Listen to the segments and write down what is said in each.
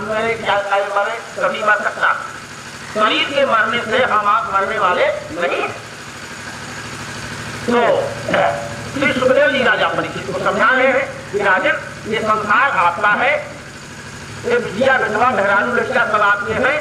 मरे क्या मरे कभी मर सकता। शरीर के मरने से हम आप मरने वाले नहीं। तो श्री सुखदेव जी राजा परीक्षित को समझा रहे हैं कि राजन ये संसार आपका है, ये विद्या विधवा मेहरारू लड़कियां सब आपके हैं,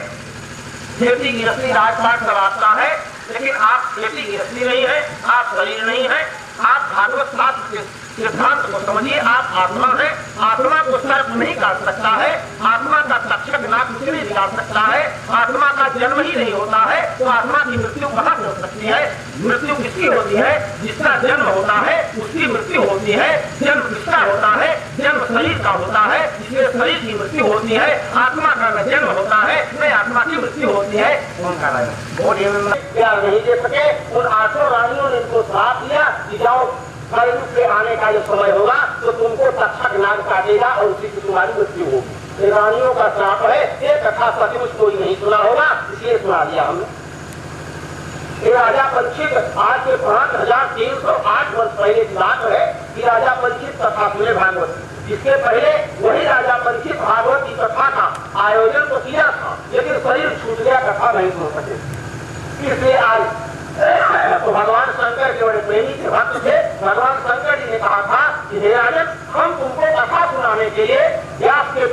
खेती गृहस्थी राजपाट सब आपका है, लेकिन आप खेती गृहस्थी नहीं है, आप शरीर नहीं है। आप भागवत शास्त्र के सिद्धांत को समझिए, आप आत्मा है। आत्मा को सर्प नहीं काट सकता है, आत्मा का तक्षक नाक कुछ नहीं निकाल सकता है, आत्मा का जन्म ही नहीं होता है, तो आत्मा की मृत्यु कहाँ से हो सकती है? मृत्यु किसकी होती है? जिसका जन्म होता है उसकी मृत्यु होती है। जन्म किसका होता है? जन्म शरीर का होता है, इसलिए शरीर की मृत्यु होती है। आत्मा का न जन्म होता है न आत्मा की मृत्यु होती है। उनका प्यार नहीं दे सके, उन 8 रानियों ने इनको श्राप दिया कि जाओ कलयुग के आने का जो समय होगा तो तुमको तक्षक नाग काटेगा और उसी की तुम्हारी मृत्यु होगी। रानियों का श्राप है, ये कथा सचमुच कोई नहीं सुना होगा, इसलिए सुना दिया हमने। राजा परीक्षित आज के 5308 वर्ष पहले की बात है कि राजा परीक्षित कथा सुने भागवत। इसके पहले वही राजा परीक्षित भागवत की कथा का आयोजन तो किया था, लेकिन शरीर छूट गया, कथा नहीं सुन सके। इसलिए आज तो भगवान शंकर के बड़े प्रेमी के भक्त थे। भगवान शंकर जी ने कहा था कि हे राजन, हम तुमको कथा सुनाने के लिए व्यास के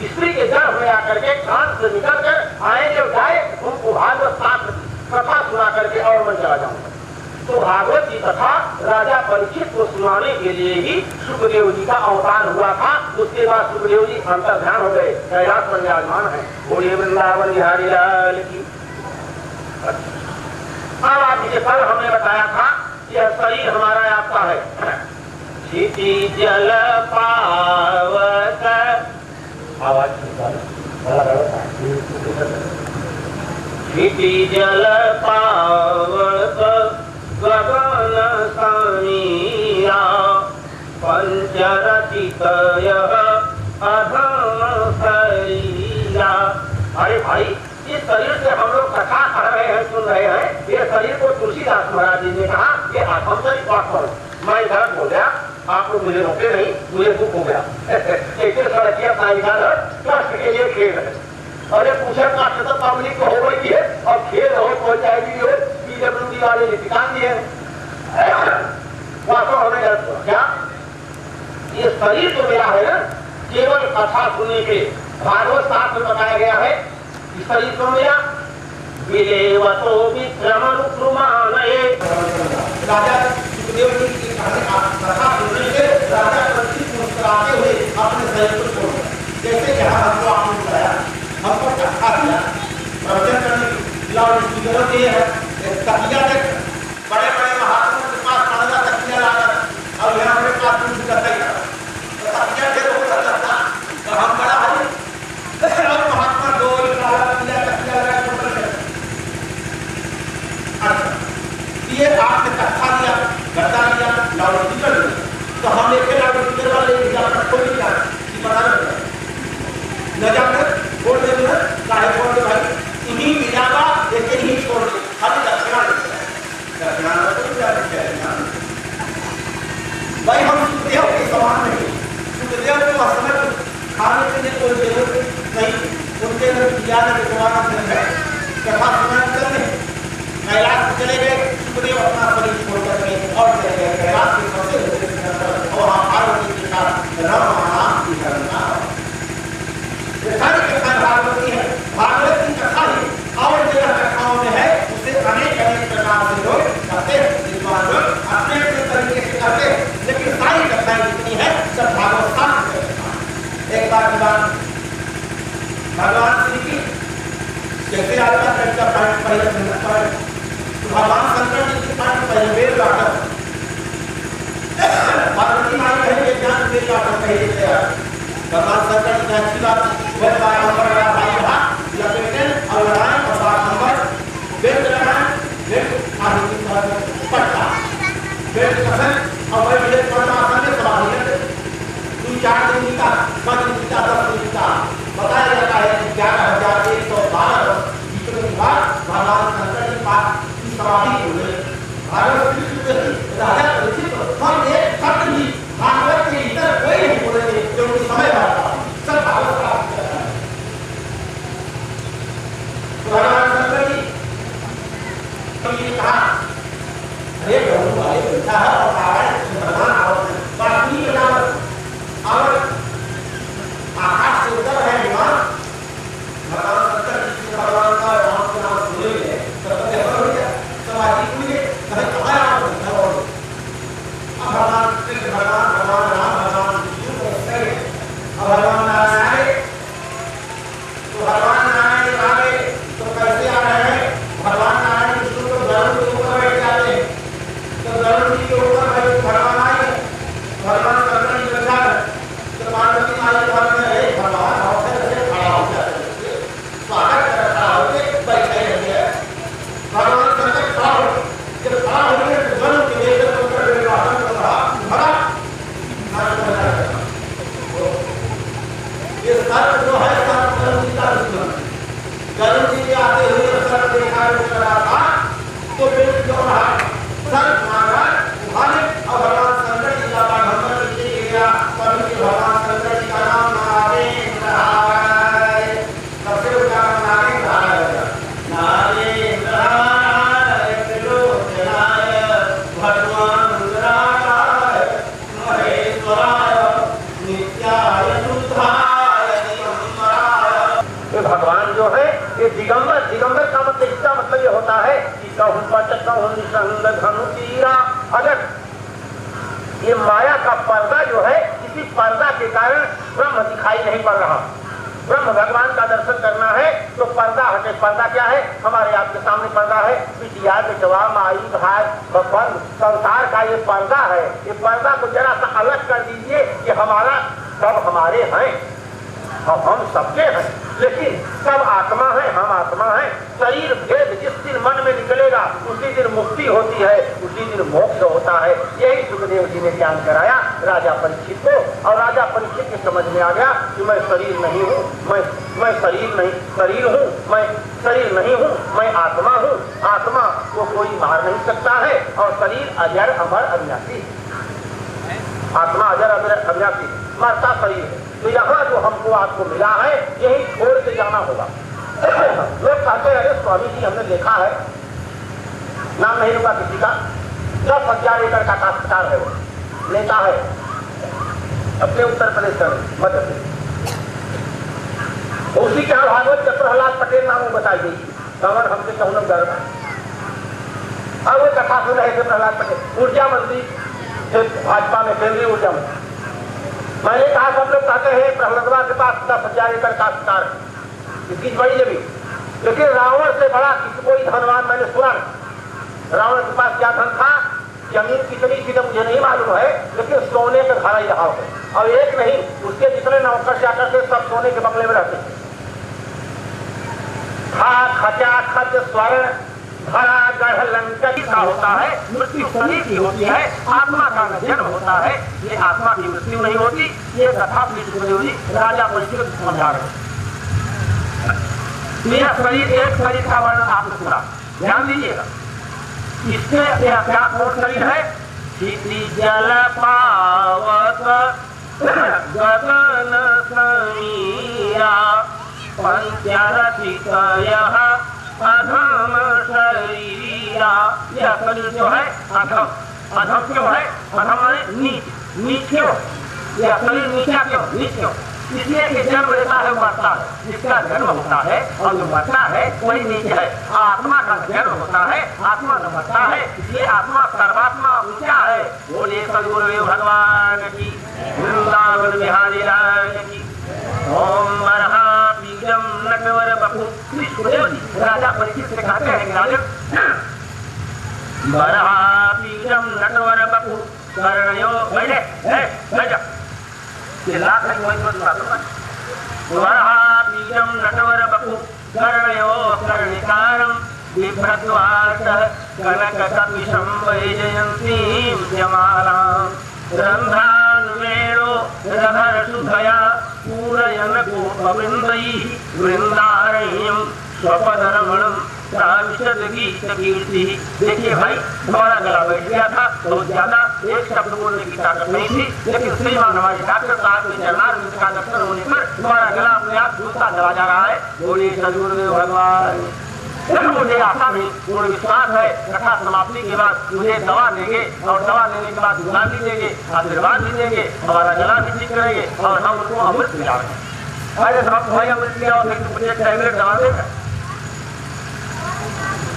स्त्री के गर्भ में आकर के कान से निकल कर आएंगे और जाए तुमको भागवत शास्त्र कथा सुना करके और मैं चला जाऊंगा। तो भागवत की कथा राजा परीक्षित को सुनाने के लिए ही सुखदेव जी का अवतार हुआ था। उसके बाद सुखदेव जी अंतर्ध्यान हो गए, कैलाश पर विराजमान है। बोलिए वृंदावन बिहारी लाल की। अब आपके कल हमने बताया था कि यह शरीर हमारा आपका है। क्षिति जल पावक आवाज क्षिति जल पावक गगन समीरा पंचरचित अधम शरीरा। अरे भाई, इस शरीर से हम लोग कथा कर रहे हैं, सुन रहे हैं। ये शरीर को तुलसीदास महाराज जी ने कहा कि हम से बात करो। मैं इधर हो गया, आप लोग मुझे रोके नहीं, मुझे दुख हो गया। एक सड़किया कष्ट के लिए खेल है। और ये पूछे कष्ट तो पब्लिक को हो गई है और खेल हो कोई जाएगी हो पीडब्ल्यूडी वाले ने सिखान दिए वास्तव हमें क्या ये शरीर जो मेरा है ना, केवल कथा सुनने के भागवत शास्त्र में बताया गया है। शरीर को मेरा विलेवतो विक्रमनुक्रमानये। राजा सुखदेव जी की कथा सुनने से राजा परीक्षित मुस्कुराते हुए अपने शरीर को छोड़ दिया। जैसे कि हमको आपने बताया, हमको कथा दिया प्रवचन करने की लाउड स्पीकरों के तकिया तक बड़े बड़े महात्माओं के पास पढ़ना तकिया लाकर और यहाँ मेरे पास कुछ करता ही तकिया फिर हो सकता था तो हम बड़ा भाई महात्मा दो ये आपने कथा दिया, गद्दा दिया, लाउड स्पीकर दिया, तो हमने फिर लाउड स्पीकर वाले कोई नहीं जाना कि बता न जाकर बोल दे चाहे बोल दे भाई इन्हीं मिलावा लेकिन ही छोड़ दे, खाली दक्षिणा दक्षिणा भाई हम सुखदेव के समान नहीं। सुखदेव को समय खाने पीने कोई जरूरत नहीं, उनके अंदर ज्ञान विद्वान है, कथा सुना करने कैलाश चले गए। सुखदेव अपना शरीर छोड़ करके और चले गए कैलाश के सबसे और पार्वती के साथ राम की करना। सारी कथा भागवती है, भागवत की कथा ही और जगह कथाओं में है, उसे अनेक अनेक प्रकार से लोग करते हैं, विद्वान लोग अपने अपने तरीके से करते हैं, लेकिन सारी कथाएं जितनी है सब भागवत शास्त्र की। एक बार की बात, भगवान श्री की जैसे आपका कविता पहले भगवान शंकर जी के पास पहले बेल लाकर पार्वती माई पहले ज्ञान बेल लाकर पहले से भगवान शंकर जी की अच्छी बात वह बात नंबर भाई रहा लपेटे और लड़ाए और बात नंबर बेल लगाए बेल पार्वती पटका बेल कसम और वह बेल पड़ना आसान है सवाल है। 2-4 दिन का 5 दिन का 10 दिन का बताया जाता है कि 11,112 बीतने के बाद भगवान शंकर जी पास समाधि हुए। भागवत राजा परीक्षित हम एक शब्द भी भागवत के इधर कोई नहीं बोलेंगे क्योंकि समय आता सब भागवत का ये दिगंबर, दिगंबर का मतलब, इसका मतलब ये होता है कि कहूं पच कहूं निसंग धनु तीरा। अगर ये माया का पर्दा जो है, इसी पर्दा के कारण ब्रह्म दिखाई नहीं पड़ रहा। ब्रह्म भगवान का दर्शन करना है तो पर्दा हटे। पर्दा क्या है? हमारे आपके सामने पर्दा है, बिटिया बिटवा माई भाई भगवान, संसार का ये पर्दा है। ये पर्दा को जरा सा अलग कर दीजिए कि हमारा सब हमारे हैं, हम सबके हैं, लेकिन सब आत्मा है, हम आत्मा है। शरीर भेद जिस दिन मन में निकलेगा उसी दिन मुक्ति होती है, उसी दिन मोक्ष होता है। यही सुखदेव जी ने ज्ञान कराया राजा परीक्षित को, और राजा परीक्षित के समझ में आ गया कि मैं शरीर नहीं हूँ, मैं शरीर नहीं, शरीर हूँ, मैं शरीर नहीं हूँ, मैं आत्मा हूँ। आत्मा को कोई मार नहीं सकता है, और शरीर अजर अमर अविनाशी। आत्मा अजर अमर अविनाशी, मरता शरीर है। तो यहाँ जो हमको आपको मिला है यही छोड़ के जाना होगा। लोग कहते हैं अरे स्वामी जी हमने देखा है, नाम नहीं लूंगा किसी का, 10,000 एकड़ का काश्तकार है, वो नेता है अपने उत्तर प्रदेश में, मध्य प्रदेश। उसी के भागवत जब प्रहलाद पटेल नाम बताई गई, कमर हमसे कहूँ लोग डर। अब वो कथा सुन रहे थे प्रहलाद पटेल, ऊर्जा मंत्री भाजपा में, केंद्रीय ऊर्जा मंत्री। मैंने कहा सब लोग कहते हैं प्रहलादवा के पास 10,000 एकड़ काश्तकार है, इसकी बड़ी जमीन, लेकिन रावण से बड़ा कोई धनवान मैंने सुना नहीं। रावण के पास क्या धन था, जमीन कितनी थी तो मुझे नहीं मालूम है, लेकिन सोने का घर ही रहा हो। और एक नहीं, उसके जितने नौकर जाकर के सब सोने के बंगले में रहते थे। खचा खच स्वर्ण धरा गढ़ लंका का होता है, मृत्यु शरीर की होती है, आत्मा का जन्म होता है। ये आत्मा की मृत्यु नहीं होती। ये कथा राजा परीक्षित को समझा रहे। मेरा शरीर, एक शरीर का वर्णन आपको सुना, ध्यान दीजिएगा। इसमें क्या कौन शरीर है? क्षिति जल पावक गगन समीरा पंचरथिक यह अधम शरीरा। यह शरीर जो है अधम, अधम क्यों है? अधम माने नीच, नीच क्यों? यह शरीर नीचा क्यों? नीच क्यों? इसलिए कि जन्म लेता है मरता है, जिसका जन्म होता है और जो मरता है वही नीच है। आत्मा का जन्म होता है, आत्मा न मरता है, इसलिए आत्मा सर्वात्मा ऊंचा है। बोले सद्गुरुदेव भगवान की, वृंदावन बिहारी लाल की। ओम बरहा बीजम नटवर बपू। सुखदेव जी राजा परीक्षित से कहते हैं कि राजन, बरहा बीजम नटवर बपू कर्णयो, बैठ जा, लाख बीजम नटवर बपू कर्णयो कर्णिकारं बिभ्रद्वासः कनक कपिशं वैजयन्तीं जमालां रन्ध्रान्वेणो रधरसुधया पूरयन् गोपवृन्दैः वृन्दारण्यं स्वपदरमणं प्राविशद गीत कीर्ति। देखिए भाई, हमारा गला बैठ गया था, बहुत ज्यादा एक शब्द बोलने की ताकत नहीं थी, लेकिन श्रीमान हमारे डॉक्टर साहब के चरणारविंद का दर्शन होने पर हमारा गला अपने आप दूसरा चला जा रहा है। बोलिए सद्गुरुदेव भगवान। मुझे आशा नहीं, पूर्ण विश्वास है कथा समाप्ति के बाद मुझे दवा देंगे, और दवा लेने के बाद गुलाब भी देंगे, आशीर्वाद भी देंगे, हमारा गला भी ठीक करेंगे और हम उनको अमृत पिलाएंगे। अरे साहब भाई अमृत पिलाओ, फिर टैबलेट दवा देगा।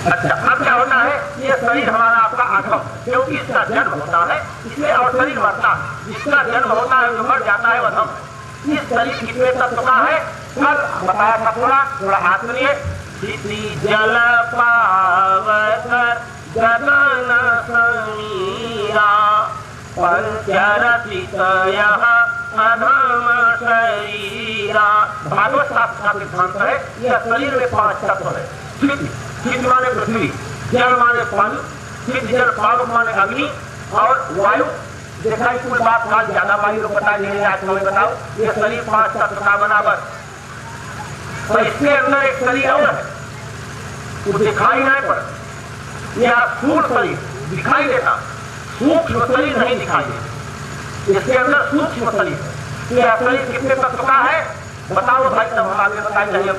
अच्छा, अब क्या होता है? ये शरीर हमारा आपका अधम, क्योंकि इसका जन्म होता है इसलिए, और शरीर मरता है। जिसका जन्म होता है जो मर जाता है वह अधम। इस शरीर कितने तत्व का है कल बताया था, थोड़ा हाथ सुनिए। क्षिति जल पावक गगन समीरा पंचरथिक यह अधम शरीरा। भागवत शास्त्र का सिद्धांत है यह शरीर में 5 तत्व है। क्षिति माने पृथ्वी, जल माने पानी, क्षिति जल पावक माने अग्नि और वायु। देखा कुल बात आज ज्यादा वायु को पता नहीं है, आज हमें बताओ। ये शरीर 5 तत्व का बना बस। तो इसके अंदर एक शरीर और है, वो दिखाई नहीं पड़ता। यह स्थूल शरीर दिखाई देता, सूक्ष्म शरीर नहीं दिखाई देता। इसके अंदर सूक्ष्म शरीर है। यह शरीर कितने तत्व का है बताओ भाई, तब हम आगे बताए चाहिए।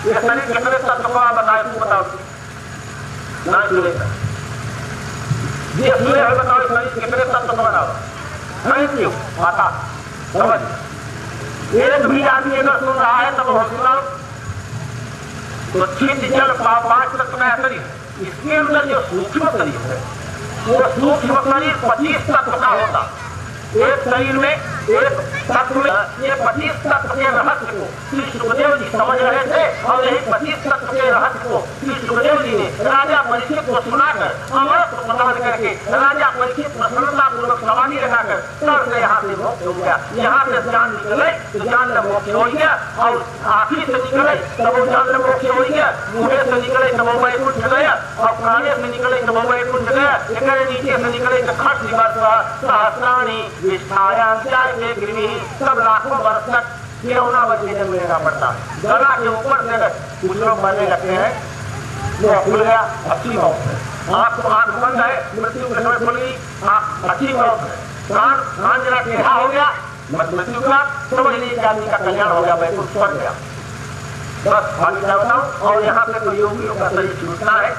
ये शरीर कितने तत्व का बताए, तू बताओ ना सुनेगा। ये सुने हमें बताओ शरीर कितने तत्व का बनाओ। थैंक यू माता। समझ एक भी आदमी अगर सुन रहा है तब हम सुनाओ, तो चित्त जल पांच तत्व का शरीर, इसके अंदर जो सूक्ष्म शरीर है वो सूक्ष्म शरीर 25 तत्व का होता। एक शरीर में एक तत्व में ये 25 तत्व के रहस्य को श्री सुखदेव जी समझ रहे थे और यही 25 तत्व के रहस्य को श्री सुखदेव जी ने राजा परीक्षित को सुनाकर अमृत प्रदान करके राजा परीक्षित प्रसन्नता पूर्वक समाधि लगाकर तब से यहाँ से मोक्ष हो गया। यहाँ से जान निकले तो जान में मोक्ष हो गया और आँखी से निकले तब वो जान में मोक्ष हो गया, मुँहे से निकले तब वो वैकुंठ गया और काने से निकले तब वो वैकुंठ गया, नीचे से निकले तो खट सहस्राणी सब लाखों वर्ष तक केवना बच्चे जन्म लेना पड़ता है। गला के ऊपर से अगर कुछ लोग मरने लगते हैं वो खुल गया अच्छी मौत है, आँख बंद है मृत्यु के समय खुल गई अच्छी मौत है, कान जरा टेढ़ा हो गया मृत्यु का समझ लीजिए आदमी का कल्याण हो गया, वैकुंठ स्वर्ग गया। बस खाली क्या बताऊं। और यहाँ पे तो योगियों का शरीर छूटना है।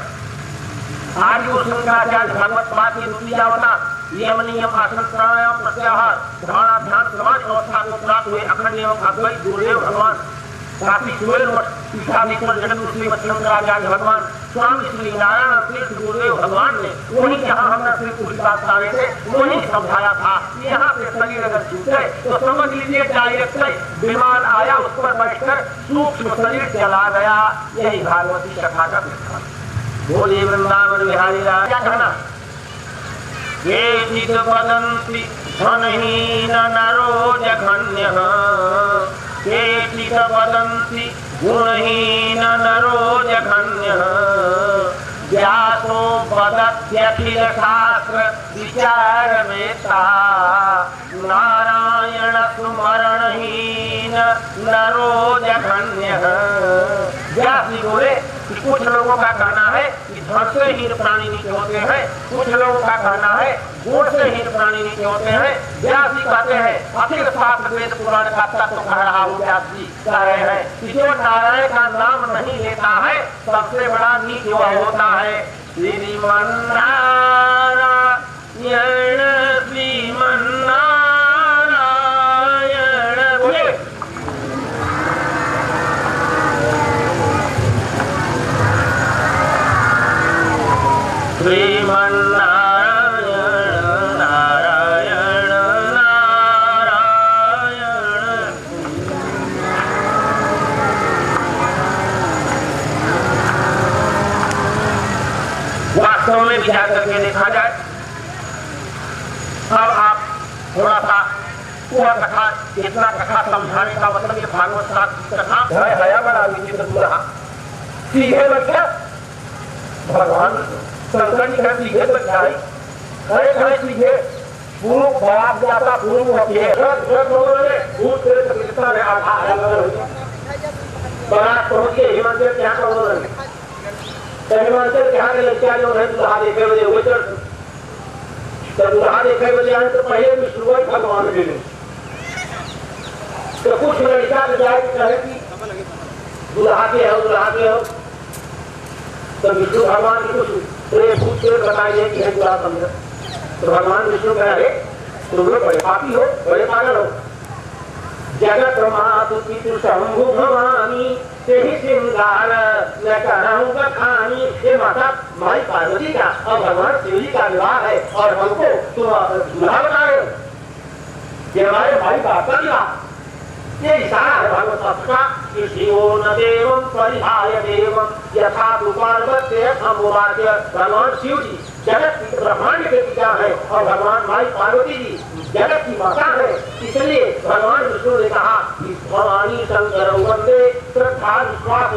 आज वो शंकराचार्य भागवत पाठ की दूसरी आवता नियम नियम आसन प्राणायाम प्रत्याहार धारणा ध्यान समाधि अवस्था को प्राप्त हुए अखंड एवं अद्वैत गुरुदेव भगवान काफी सुमेर मठ पीठाधीश्वर जगत श्रीमद शंकराचार्य भगवान स्वामी श्री नारायण श्री गुरुदेव भगवान ने वही जहाँ हमने श्री पूरी बात सारे थे वही समझाया था। यहाँ से शरीर अगर छूटे तो समझ लीजिए डायरेक्ट विमान आया उस पर बैठकर सूक्ष्म शरीर चला गया। यही भागवती कथा का विधान। बोलिए वृंदावन बिहारी राज। क्या कहना? केचित् वदन्ति धनहीन नरो जघन्यः, केचित् वदन्ति गुणहीन नरो जघन्यः, व्यासो वदत्यखिल शास्त्र विचारवेत्ता, नारायण स्मरणहीन नरो जघन्यः। व्यास जी बोले कि कुछ लोगों का कहना है कि धन से हीन प्राणी नीचे होते हैं, कुछ लोगों का कहना है गुण से हीन प्राणी नीचे होते हैं। व्यास जी कहते हैं अखिल शास्त्र वेद पुराण का तत्व कह रहा हूँ। व्यास जी कह रहे हैं कि जो नारायण का नाम नहीं लेता है सबसे बड़ा नीच वह होता है। श्रीमन्नारायण श्रीमन्नारायण बोले। श्रीमन्नारायण नारायण नारायण। वास्तव में विचार करके देखा जाए अब आप थोड़ा सा वह कथा इतना कथा समझाने का मतलब ये भागवत शास्त्र कथा है बड़ा विचित्र दूल्हा सीधे बच्चा भगवान शंकर जी का सीधे बच्चा है खड़े खड़े सीधे पूर्व बाप जाता पूर्व होती है भूत प्रेत कितना है आधा बारात पहुंच के हिमाचल क्या करो हिमाचल के यहाँ के लड़कियां जो है दुल्हा देखे बजे हुए तो दुल्हा देखे बजे आए तो पहले भी शुरुआत भगवान के लिए तो कुछ लड़का तो जाए कहे कि दुल्हा के हो तो विष्णु भगवान की कुछ भूत प्रेत बताइए कि है दुल्हा समझ। तो भगवान विष्णु कहे तुम लोग बड़े पापी हो बड़े पागल हो। जगत मातु पितृ शंभु भवानी से ही श्रृंगार न कहूँ बखानी। ये माता माई पार्वती का और भगवान शिव जी का विवाह है और हमको तुम दूल्हा बता रहे हो। ये हमारे भाई बाप का विवाह ये इशारा है भागवत शास्त्र का कि शिवो न देवं परिहाय देवं यथा तु पार्वत्य समुवाच्य। भगवान शिव जी जगत ब्रह्मांड के पिता है और भगवान माई पार्वती जी जगत की माता है। इसलिए भगवान विष्णु ने कहा कि भवानी शंकर वंदे श्रद्धा विश्वास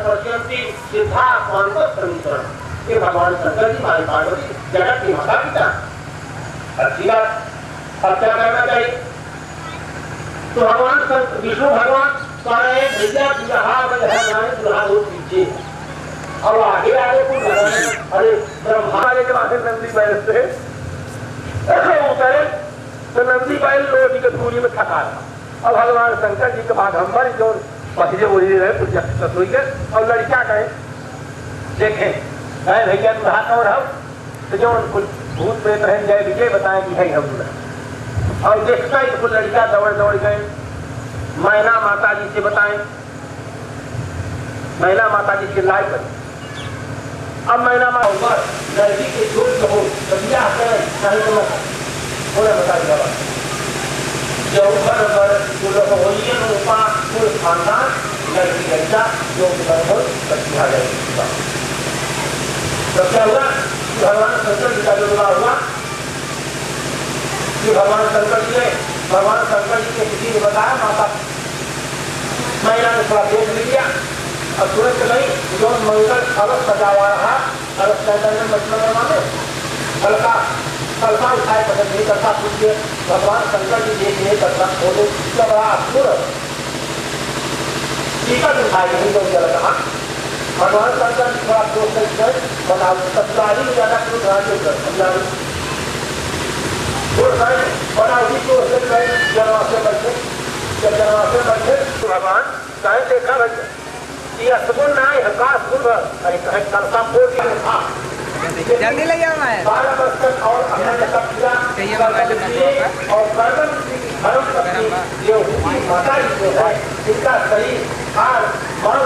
पश्यंती सिद्धा समीकरण। ये भगवान शंकर जी माई पार्वती जगत की माता पिता। अच्छी बात। अब क्या करना चाहिए? तो भगवान विष्णु भगवान कह रहे हैं भैया दुल्हा पीछे और आगे आगे कुछ अरे ब्रह्मा के बाद नंदी बैल से उतरे तो नंदी बैल रोटी के दूरी में थका रहा और भगवान शंकर जी के बाद हमारी जो पहले बोली रहे रसोई के और लड़कियां कहे देखें कहे भैया दुल्हा कौन हम तो जो भूत प्रेत रहे जय विजय बताएं कि है हम दुल्हा और देखता ही कुछ लड़कियां दौड़ दौड़ गए मैना माता जी से बताएं मैना माता जी चिल्लाई पर। अब मैना माता ऊपर लड़की के झूठ कहो कबिया करें नहीं तो मत बोले बता दिया जो ऊपर ऊपर लोग होइए रूपा कुल खानदान लड़की लड़का जो हो बच्चा जाएगा। तब क्या हुआ भगवान शंकर जी का जो विवाह हुआ कि भगवान शंकर जी के किसी ने बताया माता मैना ने थोड़ा देख लिया। अब तुरंत नहीं जो मंगल कलश सजा हुआ रहा कलश में मतलब माने हल्का हल्का उठाए पसंद नहीं करता कुछ भगवान शंकर जी देख नहीं करता बोले इसका बड़ा असूर टीकट उठाए नहीं तो कहा भगवान शंकर जी थोड़ा प्रोसेस बताओ सप्ताही में ज्यादा क्रोध राज्य बड़ा उसी प्रोसेस में जनवासे बैठे जब जनवासे बैठे तो भगवान कहे देखा बच्चे ये सगुन ना है हकास गुण अरे कहे कलसा फोड़ के उठा जल्दी ले जाओ मैं 12 वर्ष तक और अपना तक किया और कर्म धर्म जो माता जी जो है इसका शरीर हार मन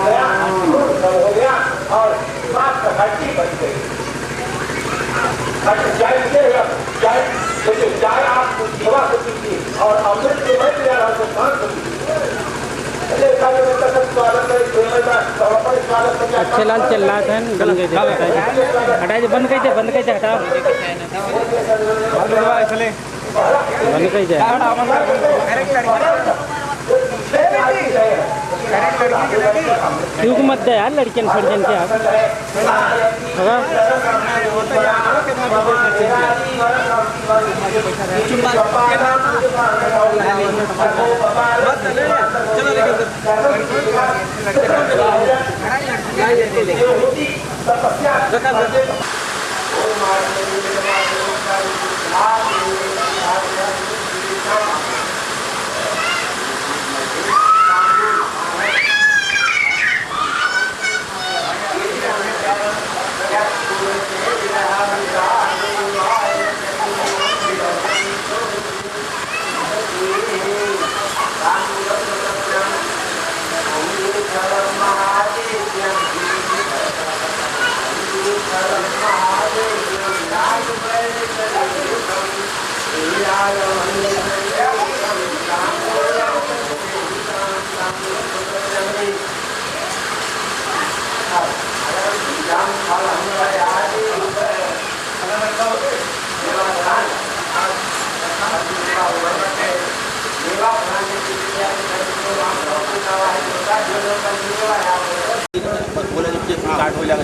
गया हो गया और बात का हड्डी बन गई। चाय चाय आप सेवा को कीजिए और अमृत से मैं दिया रहा हूँ शांत को अच्छे लाल चल रहा था हटाए बंद कैसे हटाओ बंद कैसे क्यों मत दे यार लड़कियन फड़जन के आप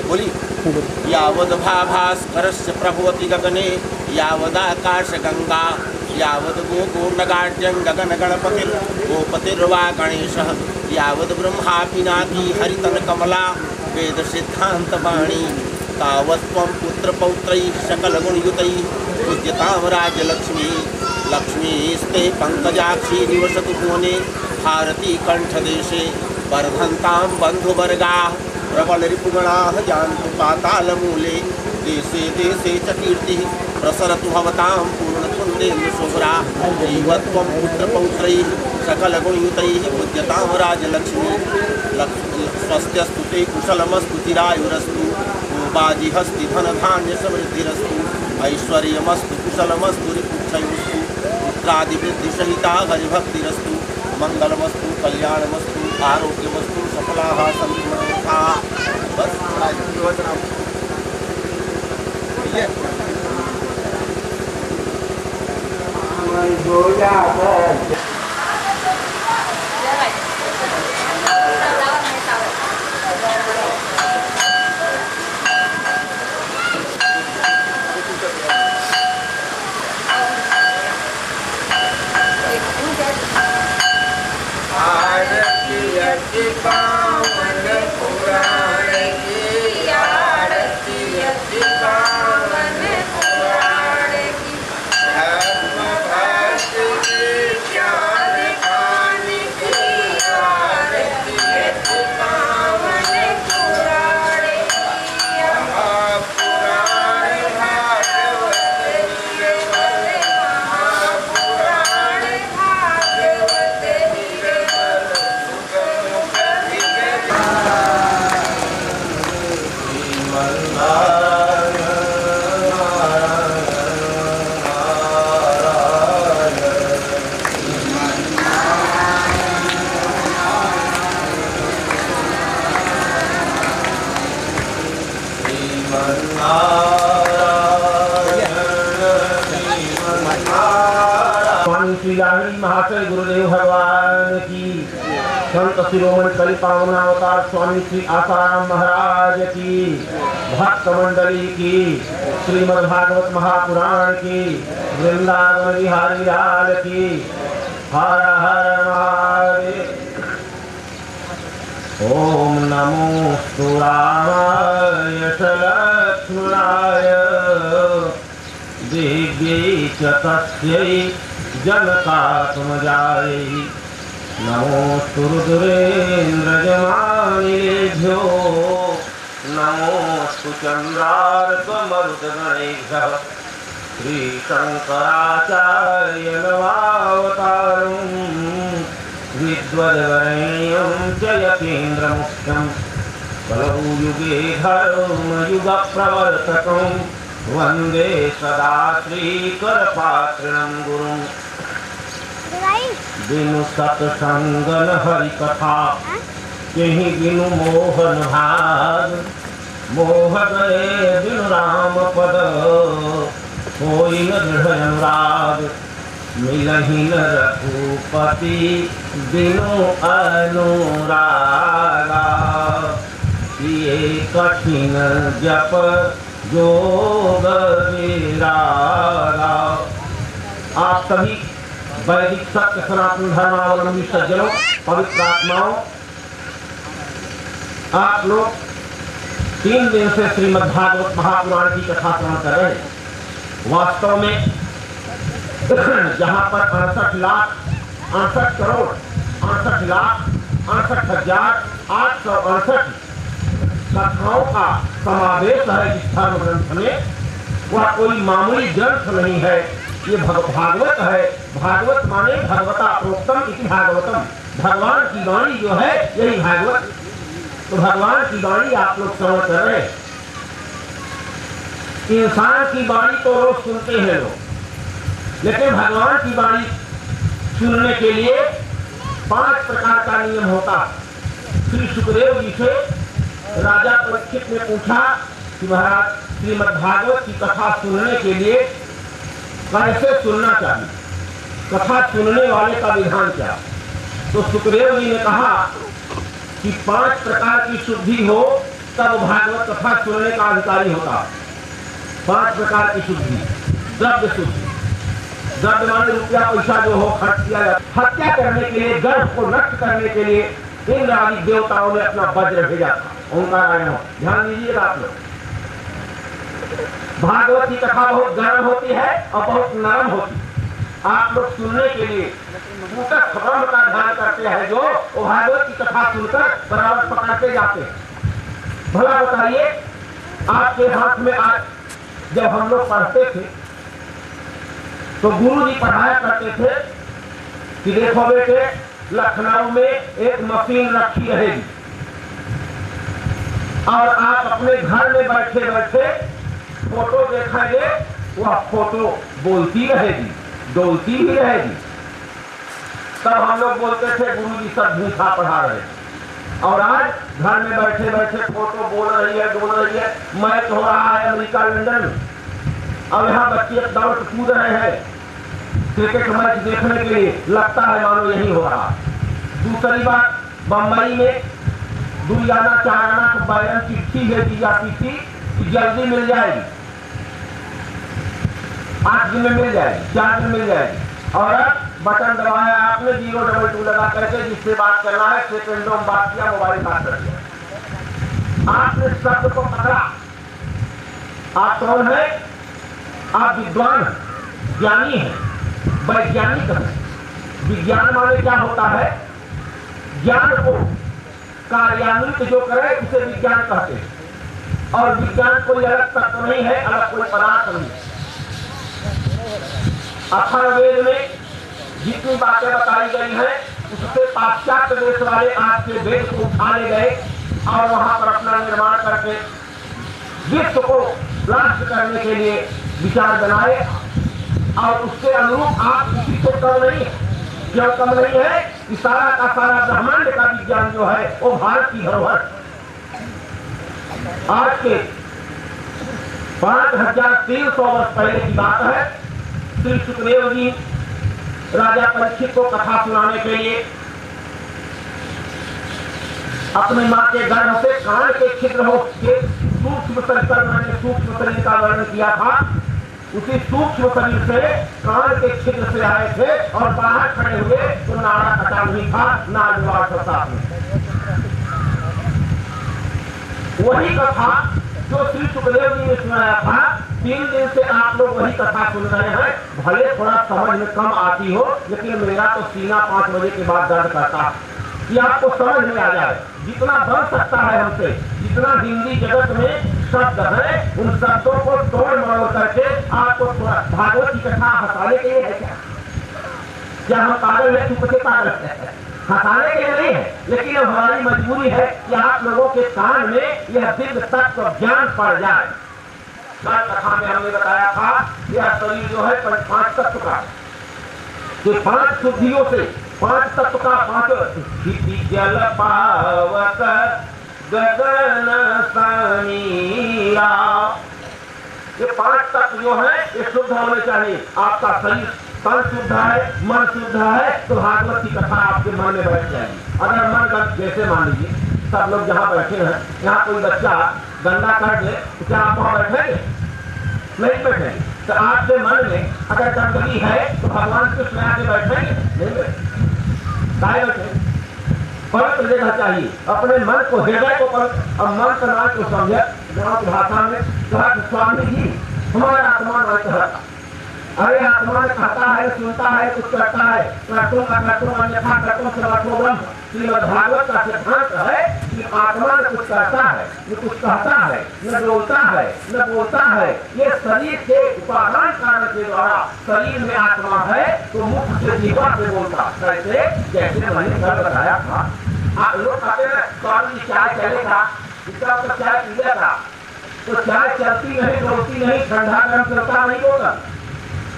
बोली यावद भाभास्करस्य प्रभवति गगने यावदाकाश गंगा यावद गोपूर्णगाढ्यं गगन गणपतिर् गोपतिर्वा गणेशः यावद ब्रह्मा पिनाकी हरितन कमला वेद सिद्धांत वाणी तावत्त्वं पुत्रपौत्रैः सकलगुणयुतैः पूज्यतां राज्यलक्ष्मी लक्ष्मीस्ते पंकजाक्षी निवसतु भुवने भारती कंठदेशे वर्धन्तां बन्धुवर्गाः प्रबलरिपुगणाः यान्तु पातालमूले देशे देशे च कीर्तिः प्रसरतु भवतां पूर्णपुण्येन्दुशोभरा जीवत्वं पुत्रपौत्रैः सकलगुणयुतैः पूज्यतां राजलक्ष्मी स्वस्त्यस्तु ते कुशलमस्तु चिरायुरस्तु बाजिहस्ति धनधान्यसमृद्धिरस्तु ऐश्वर्यमस्तु कुशलमस्तु रिपुक्षयोस्तु पुत्रादिवृद्धिसहिता हरिभक्तिरस्तु मंगलमस्तु कल्याणमस्तु आरोग्यमस्तु सफलाः सन्तु मनोरथाः। बस संत शिरोमणि कलि पावनावतार स्वामी श्री आसाराम महाराज की, भक्त मंडली की, श्रीमद् भागवत महापुराण की, वृंदावन बिहारी लाल की। हर हर महादेव। ओम नमोस्तु रामाय लक्ष्मणाय दिव्यै च तस्यै जनकात्मजायै। नमोस्तु रुद्रेन्द्रजमानिलेभ्यो नमोस्तु चन्द्रार्कमरुद्गणेभ्यः। श्रीशङ्कराचार्य नमावतारम् विद्वद्वरेण्यं च यतीन्द्रमुख्यं कलौ युगे धर्मयुगप्रवर्तकं वन्दे सदा श्रीकरपात्रिणं गुरुम्। बिनु सत्संगन हरि कथा केहि बिनु मोहन भाग। मोह गए बिनु राम पद कोई न दृढ़ अनुराग। मिलहि न रघुपति बिनु अनुरागा। किए कठिन जप जोग विरागा। आप सभी वैदिक सत्य सनातन धर्मावलंबी सज्जनों, पवित्र आत्माओं, आप लोग 3 दिन से श्रीमद् भागवत महापुराण की कथा श्रवण कर रहे हैं। वास्तव में जहां पर 68,68,68,68,868 कथाओं का समावेश है इस धर्म ग्रंथ में, वह कोई मामूली ग्रंथ नहीं है। ये भागवत है। भागवत माने भगवता प्रोक्तम इति भागवतम। भगवान की वाणी जो है यही भागवत। तो भगवान की वाणी आप लोग श्रवण कर रहे हैं। इंसान की वाणी तो रोज सुनते हैं लोग, लेकिन भगवान की वाणी सुनने के लिए 5 प्रकार का नियम होता। श्री सुखदेव जी से राजा परीक्षित ने पूछा कि महाराज श्रीमद् भागवत की कथा सुनने के लिए कैसे सुनना चाहिए, कथा सुनने वाले का विधान क्या। तो सुखदेव जी ने कहा कि 5 प्रकार की शुद्धि हो तब भागवत कथा सुनने का अधिकारी होता। 5 प्रकार की शुद्धि। द्रव्य शुद्धि, द्रव्य माने रुपया पैसा जो हो खर्च किया जाता। हत्या करने के लिए, गर्भ को नष्ट करने के लिए इंद्र आदि देवताओं ने अपना वज्र भेजा था। ओंकार ध्यान दीजिएगा आप लोग। भागवत की कथा बहुत गर्म होती है और बहुत नरम होती है। आप लोग सुनने के लिए ब्रह्म का ध्यान करते हैं, जो वो भागवत की कथा सुनकर बराबर पकड़ते जाते हैं। भला बताइए, आपके हाथ में आज जब हम लोग पढ़ते थे तो गुरु जी पढ़ाया करते थे कि देखो बेटे, लखनऊ में एक मशीन रखी रहेगी और आप अपने घर में बैठे बैठे फोटो देखेंगे, वह फोटो बोलती रहेगी, डोलती भी रहेगी। तब हम लोग बोलते थे गुरु जी सब झूठा पढ़ा रहे। और आज घर में बैठे बैठे फोटो बोल रही है, डोल रही है। मैच हो रहा है अमेरिका लंदन, और यहाँ बच्चे दौड़ कूद रहे हैं क्रिकेट मैच देखने के लिए। लगता है मानो यही हो रहा। दूसरी बात, बम्बई में दुर्याना चाराना को बैरन चिट्ठी भेजी जाती थी कि जल्दी मिल जाएगी, 8 दिन में मिल जाएगी, 4 दिन मिल जाएगी। और बटन दबाया आपने, 022 लगा करके जिससे बात करना है सेकेंडों में बात किया, मोबाइल बात कर दिया। आपने शब्द को पकड़ा। आप कौन है? आप विद्वान, ज्ञानी हैं, वैज्ञानिक हैं। विज्ञान माने क्या होता है? ज्ञान को कार्यान्वित जो करे उसे विज्ञान कहते हैं। और विज्ञान कोई अलग तत्व नहीं है, अलग कोई पदार्थ नहीं। अथर्ववेद में जितनी बातें बताई गई हैं, उससे पाश्चात्य देश वाले आज के वेद को उठाने गए और वहां पर अपना निर्माण करके विश्व को नष्ट करने के लिए विचार बनाए। और उसके अनुरूप आप किसी को कम नहीं है। क्यों कम नहीं है? कि सारा का सारा ब्रह्मांड का विज्ञान जो है वो भारत की धरोहर। आज के 5300 वर्ष पहले की बात है। श्री सुखदेव जी राजा परीक्षित को कथा सुनाने के लिए अपनी माँ के गर्भ से कान के छिद्र हो के सूक्ष्म शरीर का मैंने सूक्ष्म शरीर का वर्णन किया था। उसी सूक्ष्म शरीर से कान के छिद्र से आए थे और बाहर खड़े हुए तो नाड़ा कटा नहीं था, नाजवार था। वही कथा जो श्री सुखदेव जी ने सुनाया था, 3 दिन से आप लोग वही कथा सुन रहे हैं। भले थोड़ा समझ में कम आती हो, लेकिन मेरा तो सीना 5 बजे के बाद दर्द करता है कि आपको समझ में आ जाए। जितना बन सकता है हमसे, जितना हिंदी जगत में शब्द है, उन शब्दों को तोड़ मरोड़ करके आपको भागवत की कथा हंसाने के लिए है क्या हम पागल है? चुप के पागल है, हंसाने के लिए नहीं है, लेकिन हमारी मजबूरी है कि आप लोगों के कान में यह दिव्य तत्व ज्ञान पड़ जाए। कथा में हमने बताया था यह शरीर जो है 5 तत्व का, 5 शुद्धियों से 5 तत्व का 5 जल पावक गगन समीरा, ये 5 तत्व जो है ये शुद्ध होने चाहिए। आपका शरीर तन शुद्ध है, मन शुद्ध है, तो भागवत की कथा आपके मन में बैठ जाएगी। अगर मन गंदा, जैसे मान लीजिए सब लोग जहाँ बैठे हैं, यहाँ कोई बच्चा गंदा कर दे तो क्या आप वहाँ बैठेंगे? नहीं बैठेंगे। तो आपके मन में अगर गंदगी है तो भगवान कृष्ण आके बैठेंगे? नहीं बैठेंगे। पवित्र जगह चाहिए, अपने मन को, हृदय को पवित्र। अब मन का नाम को समझे गाँव की भाषा में स्वामी जी हमारा आत्मा नाम। अरे आत्मा खाता है, सुनता है, कुछ करता है, कर्तुम अन्यथा कर्तुम सर्वोत्तम। श्रीमद्भागवत का सिद्धांत है कि आत्मा न कुछ करता है, न कुछ कहता है, न बोलता है, न बोलता है। ये शरीर के उपादान कारण के द्वारा शरीर में आत्मा है तो मुख से जीवा से बोलता। कैसे? जैसे मैंने कल बताया था। आप लोग कहते हैं स्वामी चाय चलेगा, इसका तो चाय पी था, तो चाय चलती नहीं, डोलती नहीं, ठंडा गर्म चलता नहीं होगा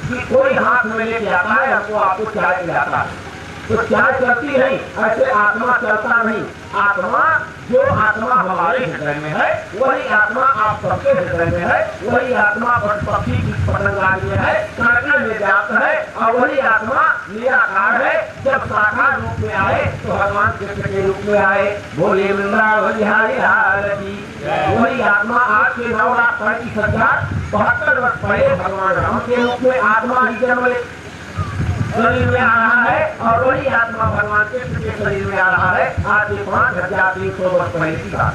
कि कोई हाथ में लेके आता है हमको, आपको चाय पिलाता है, तो चाय चलती नहीं। ऐसे आत्मा चलता नहीं। आत्मा जो आत्मा हमारे हृदय में है वही आत्मा आप सबके हृदय में है, वही आत्मा पक्षी की पतंगाल में है, कांटे में व्याप्त है, और वही आत्मा निराकार है। जब साकार रूप में आए तो भगवान कृष्ण के रूप में आए। बोले वृंदावन बिहारी लाल की। वही आत्मा आज के 9,35,72 वर्ष पहले भगवान राम के रूप में आत्मा ही जन्म ले शरीर में आ रहा है, और वही आत्मा भगवान कृष्ण के शरीर में आ रहा है। आज 5,300 वर्ष पहले की बात।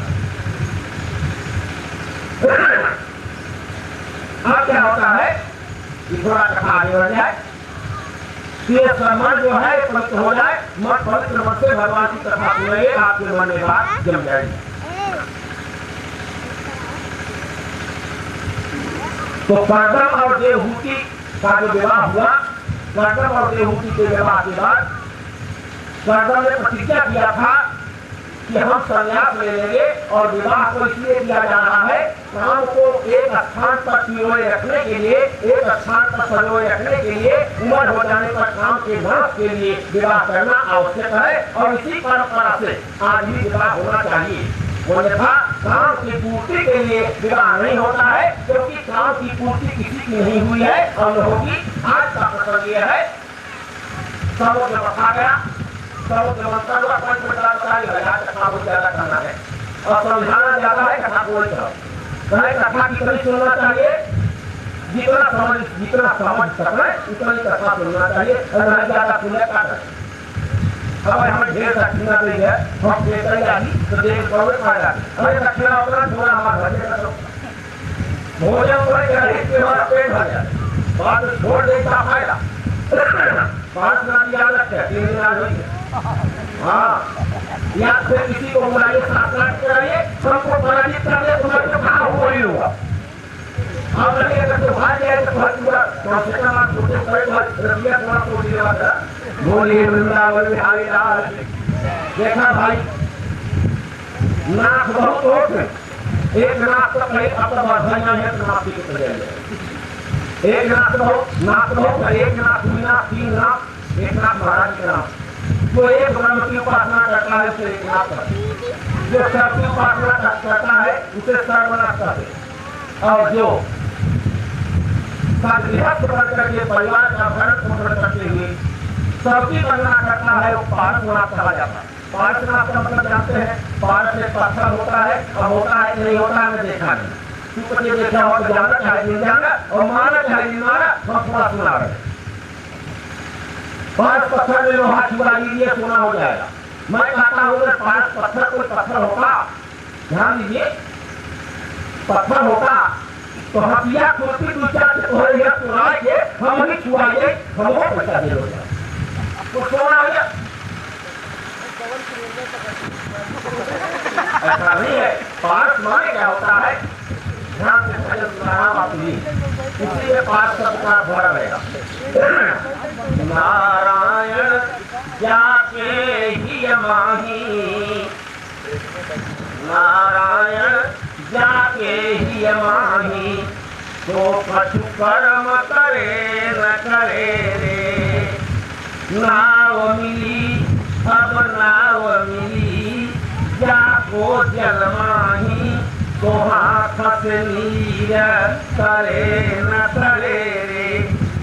अब क्या होता है कि थोड़ा कथा आगे बढ़ जाए, ये मन जो है पवित्र हो जाए। मन पवित्र मन से भगवान की कथा सुनेंगे, आपके मन में बात जम जाएगी। तो कर्दम और देवहूति का जो विवाह हुआ, कर्दम और देवहूति के विवाह के बाद कर्दम ने प्रतिज्ञा किया था कि हम संन्यास ले लेंगे, और विवाह को इसलिए किया जा रहा है काम को एक स्थान पर संजोए रखने के लिए, एक स्थान पर संजोए रखने के लिए, उम्र हो जाने पर काम के नाश के लिए विवाह करना आवश्यक है। और इसी परंपरा से आज भी विवाह होना चाहिए। अन्यथा काम की पूर्ति के लिए विवाह नहीं होता है, क्योंकि काम की पूर्ति किसी की नहीं हुई है और न होगी। आज का प्रसंग यह है, समुद्र बसा गया, समुद्र बनता हुआ कथा को ज्यादा करना है और समझाना ज्यादा है, कथा को कथा की कभी सुनना चाहिए। जितना समझ सकते उतना ही कथा सुनना चाहिए, और ज्यादा सुनने का हमें हमें ढेर दक्षिणा दी है, हम देकर जानी तो देख करोगे फायदा। हमें दक्षिणा उतना थोड़ा हमारा भोजन हमारा पेट भर जाए, बात छोड़ देता फायदा। 5 दिन याद रखे, 3 दिन याद होगी। हाँ, या फिर किसी को बुलाइए, 7 लाख कराइए, सबको पराजित कर दे, तुम्हारे तो कहाँ हो ही होगा। आप लगे अगर तो भाग जाए तो बहुत पूरा रबिया थोड़ा छोड़ दिया। बोलिए वृंदावन बिहारी लाल। देखा भाई, नाक बहुत होते, एक नाक तो कहीं अब तो बढ़ाना है तो नाक की जाएंगे। एक नाक बहुत, एक नाक 2 नाक 3 नाक, एक नाक महाराज के नाक। जो एक ब्रह्म की उपासना करता है उसे एक नाक, जो सर्व की उपासना करता है उसे सर्वनाश करते, और जो गृहस्थ बन करके परिवार का भरण पोषण करते हुए सबकी गणना करता है वो 5 नाक कहा जाता है। पारस नाथ का मतलब जानते हैं, पारस से पत्थर होता है, अब होता है नहीं होता है मैं देखा नहीं, तू कुछ ये देखा हो तो जाना चाहे नहीं जाना और माना चाहे नहीं माना, हम थोड़ा सुना रहे। पारस पत्थर में लोहा छुआ लीजिए सोना हो जाएगा। मैं कहता हूँ अगर पारस पत्थर कोई पत्थर होता, ध्यान दीजिए, पत्थर होता तो हथिया खुर्सी दूसरा से तोड़े तोड़ा के हम ही छुआइए, हमको पैसा दे दो तो सोना हो गया। ऐसा नहीं है। पारस माने क्या होता है, ध्यान से भजन सुनाना बात नहीं, इसलिए पारस शब्द का भरा रहेगा। नारायण जाके ही माही, नारायण जाके ही माही, तो कछु कर्म करे न करे रे। नाव मिली अब नाव मिली, जाको जल माही, तो हाथ से नीर करे न करे रे।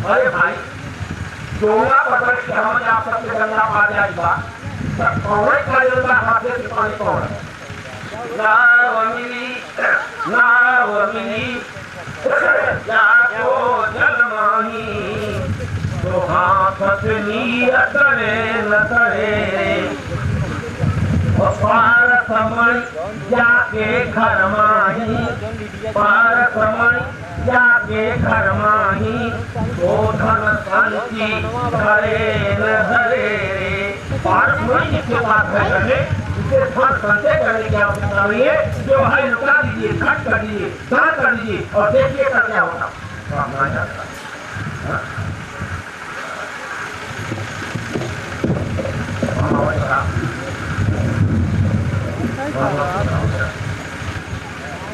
अरे भाई डोंगा पकड़ के हम जा सकते गंगा पार जाएगा, कौन करेगा हाथ से पानी कौन? नाव मिली जाको जल माही, तो हाथ से नीर करे न करे रे। पार समय जाके घर माही, पार समय जाके घर माही, तो धन संची धरे न धरे रे। पार समय जिसके पास है करने उसे धन संचय करने की आवश्यकता नहीं है, जो है लुटा दीजिए, खर्च कर दीजिए, दान कर दीजिए और देखिए का क्या होता।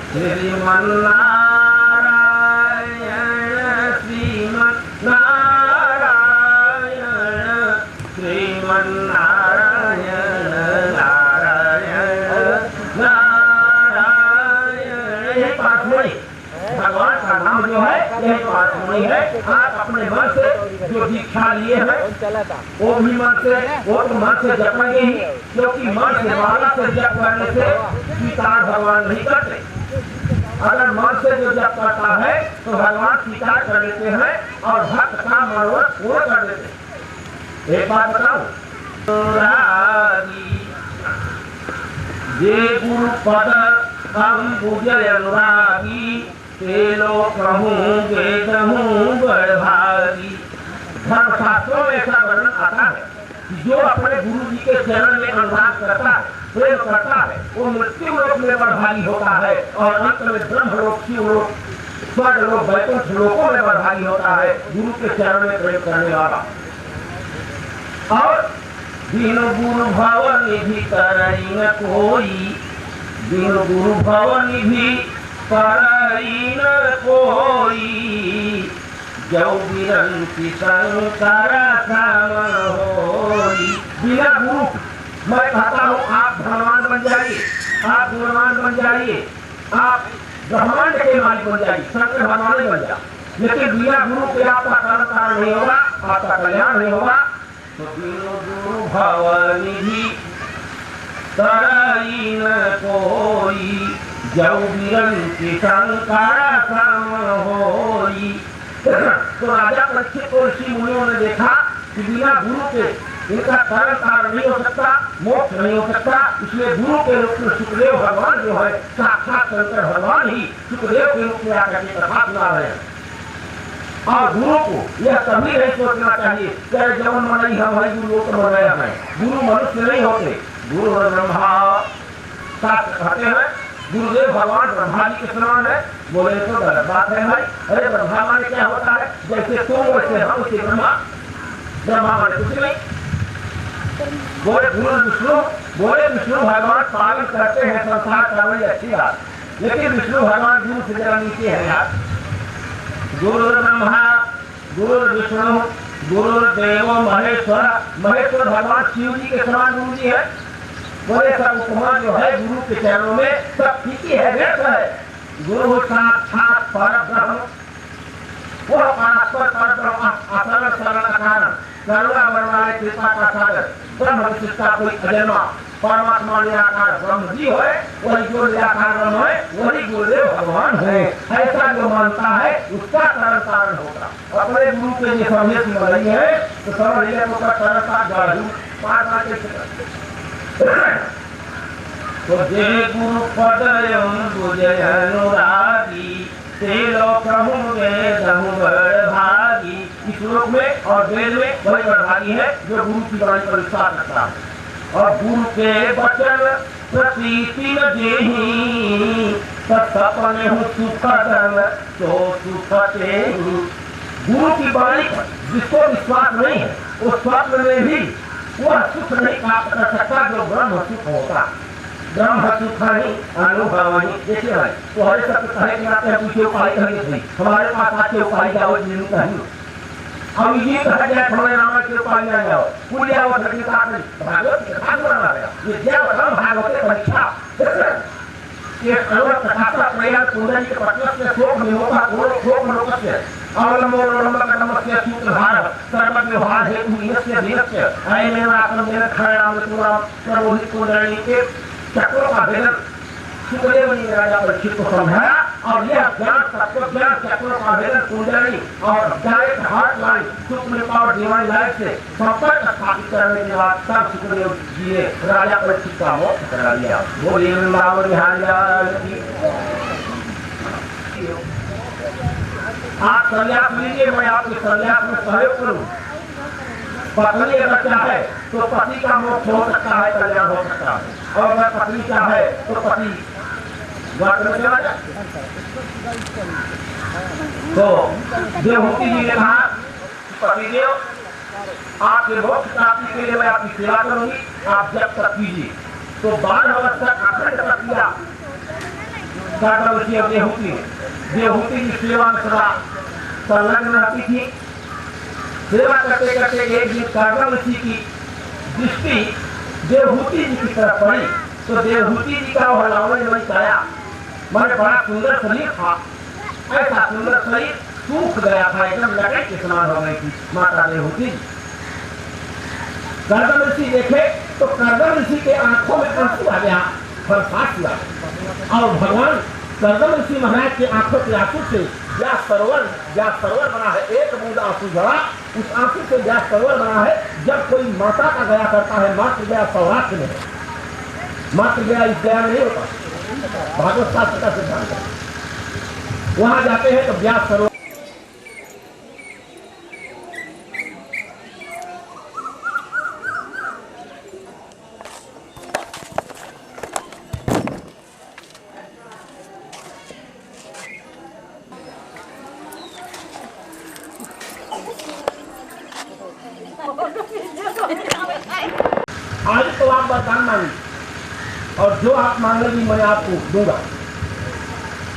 श्रीमन नारायण श्रीमन नारायण श्रीमन नारायण नारायण नारायण। यही पाठमणि भगवान का नाम जो है यही पाठमणि है। आप अपने मन से जो दीक्षा लिए हैं वो भी मन से, वो तो मन से जपेंगे ही, क्योंकि मन से माला से जप करने से स्वीकार भगवान नहीं करते। अगर मन से जो जप करता है तो भगवान स्वीकार कर लेते हैं और भक्त का मनोरथ पूर्ण कर देते हैं। एक बात बताऊं, ये गुरु पद हम पूजय अनुरागी, तेलो कहूँ वेद हूँ बड़भागी। धर्मशास्त्रों में ऐसा वर्णन आता है, जो अपने गुरु जी के चरण में अनुराग करता है, प्रेम करता है, वो मृत्यु लोक में बड़भागी होता है और अंत में ब्रह्मलोक, शिवलोक, स्वर्गलोक, वैकुंठ लोकों में बड़भागी होता है गुरु के चरण में प्रेम करने वाला। और दीन गुरु भवन भी तरई न कोई, दीन गुरु भवन भी तरई न कोई, जौ बिरंती शंकर समन होई। बिना गुरु मैं कहता हूँ आप धनवान बन जाइए, आप गुणवान बन जाइए, आप ब्रह्मांड के मालिक बन जाइए, शंकर भगवान बन जाए, लेकिन बिना गुरु के आपका कर्म नहीं होगा, आपका कल्याण नहीं होगा। तो बिनु गुरु भवनि भी तरई न कोई, जौ बिरंती शंकर समन होई। तो राजा परीक्षित और ऋषि मुनियों ने देखा कि बिना गुरु के इनका कर्म कार्य नहीं हो सकता, मोक्ष नहीं हो सकता, इसलिए गुरु के रूप में सुखदेव भगवान जो है साक्षात शंकर भगवान ही सुखदेव के रूप में आकर के कथा सुना रहे हैं। और गुरु को यह कभी नहीं सोचना चाहिए कि जवन मनाई हमारी गुरु को बनाया है। गुरु मनुष्य नहीं होते, गुरु ब्रह्मा शास्त्र कहते हैं गुरुदेव भगवान ब्रह्मा जी के समान है। बोले तो गलत बात है भाई। अरे ब्रह्मा माने क्या होता है, जैसे तुम वैसे हम उसी ब्रह्मा, ब्रह्मा माने कुछ नहीं। बोले गुरु विष्णु, बोले विष्णु भगवान पालन करते हैं संसार का, बड़ी अच्छी बात, लेकिन विष्णु भगवान गुरु से जरा नीचे है यार। गुरु ब्रह्मा गुरु विष्णु गुरुदेव महेश्वर, महेश्वर भगवान शिव जी के समान गुरु जी है। बोले सब उपमा जो है गुरु के चरणों में सब फीकी है, व्यर्थ है। गुरु साक्षात पर ब्रह्म, वो परात्पर पर ब्रह्म, असर शरण कारण, करुणा बरमाए कृपा का सागर, ब्रह्म विशिष्टा कोई अजन्मा, परमात्मा निराकार ब्रह्म जी है, वही जो निराकार ब्रह्म है वही गुरुदेव भगवान है। ऐसा जो मानता है उसका तरन तारण होगा। अपने गुरु के लिए संदेश मिल रही है तो समझ लिया तो तरन तो जय गुरु पद बुझय अनुरागी ते लोक भागी। इस श्लोक में और वेद में वही बड़भागी है जो गुरु की वाणी पर विश्वास रखता है और गुरु के वचन प्रतीति न जेहि सपने हो सुखदन तो सुखते। गुरु की वाणी पर जिसको विश्वास नहीं है उस स्वप्न में भी वह सुख नहीं प्राप्त कर सकता जो ब्रह्म सुख होता। ब्रह्म सुखानी अनुभवानी देखिए भाई तो हमारे सब कहे कि आते हैं पूछे उपाय कहेंगे हमारे पास आके उपाय जाओ जिन्होंने कहीं हम ये कहा जाए हमारे नाम के उपाय ना जाओ पूजा और संगीता में भागवत भाग बना रहा विद्या और भागवत परीक्षा ये सर्व कथा प्रयास पूजन के पटल से श्लोक में होगा श्लोक में होगा से अवलंबन नमस्ते सूत्रधार सर्व व्यवहार हेतु यस्य धीरस्य अयमेव आत्म मेन खरणाम पूरा सर्वोहित कुंडली के चक्रों का भेदन सुखदेव ने राजा परीक्षित को समझाया और यह ज्ञान तत्व ज्ञान चक्रों का भेदन कुंडली और direct heart line supreme power divine life से संपर्क स्थापित करने के बाद तब सुखदेव जी ने राजा परीक्षित का मोक्ष करा लिया। बोलिए वृंदावन बिहारी लाल की। आप संन्यास लीजिए, मैं आपके संन्यास में सहयोग करूं। पत्नी अगर चाहे तो पति का मोक्ष हो सकता है, कल्याण हो सकता है और अगर पत्नी चाहे तो पति घाट में चला जाए। तो देवहूति जी ने कहा पतिदेव आपके मोक्ष प्राप्ति के लिए मैं आपकी सेवा करूंगी, आप जब तक कीजिए। तो 12 वर्ष तक अखंड प्रक्रिया देवहूति की सेवा में सदा संलग्न रहती थी। सेवा करते करते एक दिन कारणम ऋषि की दृष्टि देवहूति जी की तरफ पड़ी तो देवहूति जी का हलावन में आया। मैंने बड़ा सुंदर शरीर था, ऐसा सुंदर शरीर सूख गया था, एकदम लकड़ी के समान हो गई थी माता देवहूति। कर्दम ऋषि देखे तो कर्दम ऋषि के आंखों में आंसू आ गया, बरसात हुआ और भगवान कर्दम ऋषि महाराज के आंखों के आंसू से व्यास सरोवर बना है। एक बूंद आंसू झड़ा, उस आंसू से व्यास सरोवर बना है। जब कोई माता का गया करता है, मातृ गया सौराष्ट्र में है, मातृ गया इस गया में नहीं होता, भागवत शास्त्र का सिद्धांत है। वहां जाते हैं तो व्यास सरोवर आज तो आप वरदान मांगे और जो आप मांगेगी मैं आपको दूंगा।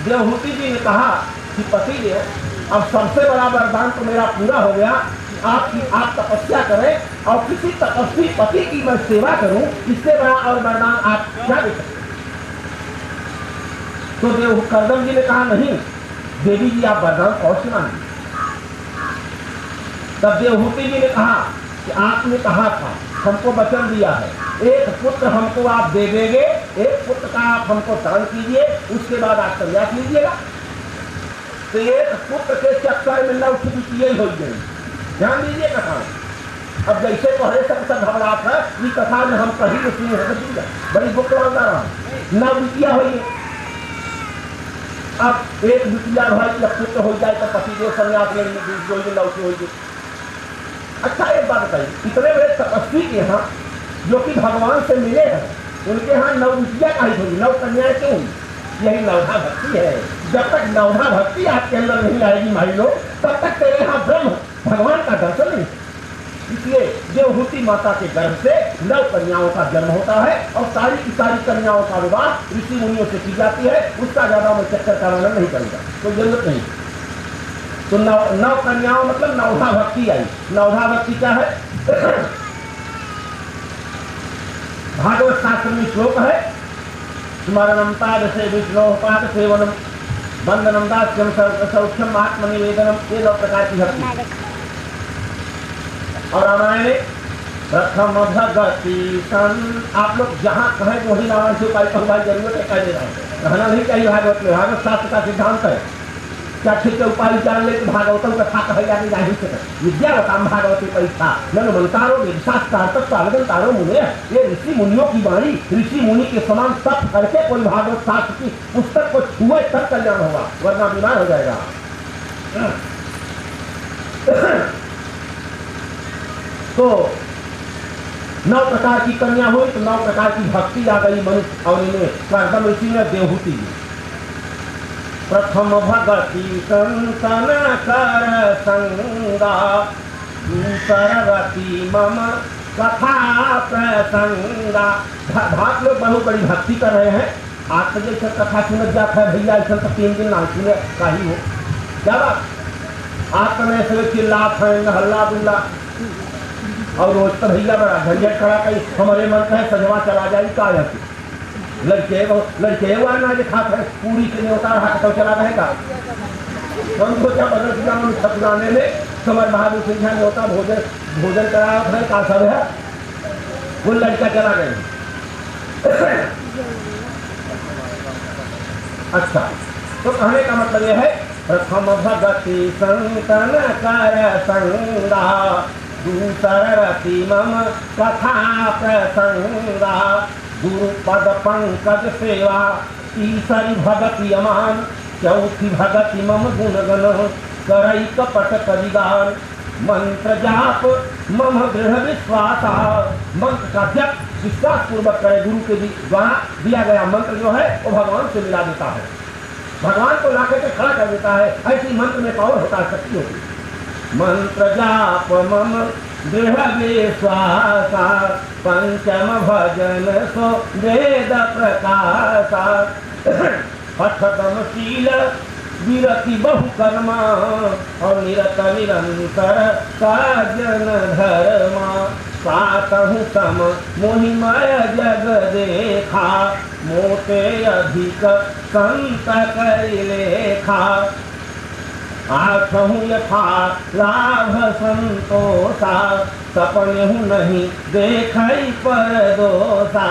देवहूति जी ने कहा कि पति देव अब सबसे बड़ा वरदान तो मेरा पूरा हो गया कि आप तपस्या करें और किसी तपस्वी पति की मैं सेवा करूं, इससे बड़ा और वरदान आप क्या दे सकते। तो देव कर्दम जी ने कहा नहीं देवी जी आप वरदान और से मांगिए। तब देवहूति जी ने कहा कि आपने कहा था हमको वचन दिया है, एक पुत्र हमको आप दे देंगे, एक पुत्र का आप हमको दान कीजिए, उसके बाद आप संन्यास लीजिएगा। तो एक पुत्र के चक्कर में लौट की यही हो गई। ध्यान दीजिए कथा। अब जैसे पहले सब घबराहट है, ये कथा में हम कहीं उसमें बड़ी बुकवाना रहा न बिटिया हुई। अब एक बिटिया भाई जब पुत्र हो जाए तो पति देव संन्यास लेंगे लौट हो। अच्छा एक बात बताइए, इतने बड़े तपस्वी के यहाँ जो कि भगवान से मिले हैं, उनके यहाँ नवविद्या काहे हुई, नव कन्याएं क्यों हुई? यही नवधा भक्ति है। जब तक नवधा भक्ति आपके अंदर नहीं आएगी भाई लोग, तब तक तेरे यहाँ ब्रह्म भगवान का दर्शन नहीं। इसलिए देवहूति माता के गर्भ से नव कन्याओं का जन्म होता है और सारी की सारी कन्याओं का विवाह ऋषि मुनियों से की जाती है। उसका ज्यादा मैं चक्कर का वर्णन नहीं करूँगा, कोई जरूरत नहीं। तो नव कन्याओं मतलब नवधा भक्ति आई। नवधा भक्ति क्या है? भागवत शास्त्र में श्लोक है, स्मरणम तादृशे विष्णोपाद सेवनम वंदनम दास्यम सौख्यम आत्मनिवेदनम, ये 9 प्रकार की भक्ति। और रामायण में प्रथम भगति सन। आप लोग जहाँ कहें वही रावण से उपाय कहवाई जरूरत है, कह दे रहा हूँ। कहना नहीं चाहिए भागवत में, भागवत शास्त्र का सिद्धांत है। क्या ठीक है उपाय जान ले तो भागवतम कथा कहे जाने जा ही सके। विद्यावताम भागवती परीक्षा नन मंतारो तारो मुने। ये ऋषि मुनियों की वाणी, ऋषि मुनि के समान तप करके कोई भागवत शास्त्र की पुस्तक को छुए तब कल्याण होगा, वरना बीमार हो जाएगा। तो 9 प्रकार की कन्या हुई तो 9 प्रकार की भक्ति आ गई मनुष्य और इन्हें कर्दम ऋषि ने देवहूति। प्रथम भगति संतन कर संगा, दूसरवती मम कथा प्रसंगा। भाग लोग बहुत बड़ी भक्ति कर रहे हैं। आज तो जैसे कथा सुन जाता है भैया, ऐसा तो 3 दिन ना सुने का ही हो। क्या बात, आज तो मैं सब चिल्लात है हल्ला बुल्ला, और रोज तो भैया बड़ा झंझट खड़ा कहीं हमारे मन का है सजवा चला जाए का लड़के हुआ ना दिखाते हैं पूरी के लिए उतार हाथ तो चला रहेगा। हम सोचा बदल ठकुराने में समर बहादुर सिंह ने होता भोजन कराया था का सब है, वो लड़का चला गए। अच्छा, तो कहने का मतलब यह है प्रथम भगति संतन कर संगा, दूसरवती मम कथा प्रसंगा। गुरुपद पंकज सेवा, तीसरी भगति अमान, चौथी भगति मम गुणगण, करई कपट करिगान। मंत्र जाप मम दृढ़ विश्वासा, मंत्र का जप विश्वास पूर्वक करे। गुरु के द्वारा दिया गया मंत्र जो है वो भगवान से मिला देता है, भगवान को लाकर के खड़ा कर देता है। ऐसी मंत्र में पावर होता है, शक्ति होती है। मंत्र जाप मम दृढ़ विश्वासा, पंचम भजन सो वेद प्रकाशा। पठतम शील विरति बहु कर्मा, और निरत निरंतर साजन धर्मा। सातहु सम मोहिमय जग देखा, मोटे अधिक संत कर लेखा। आठहु यथा लाभ संतोषा, सपनेहु नहीं देखई पर दोषा।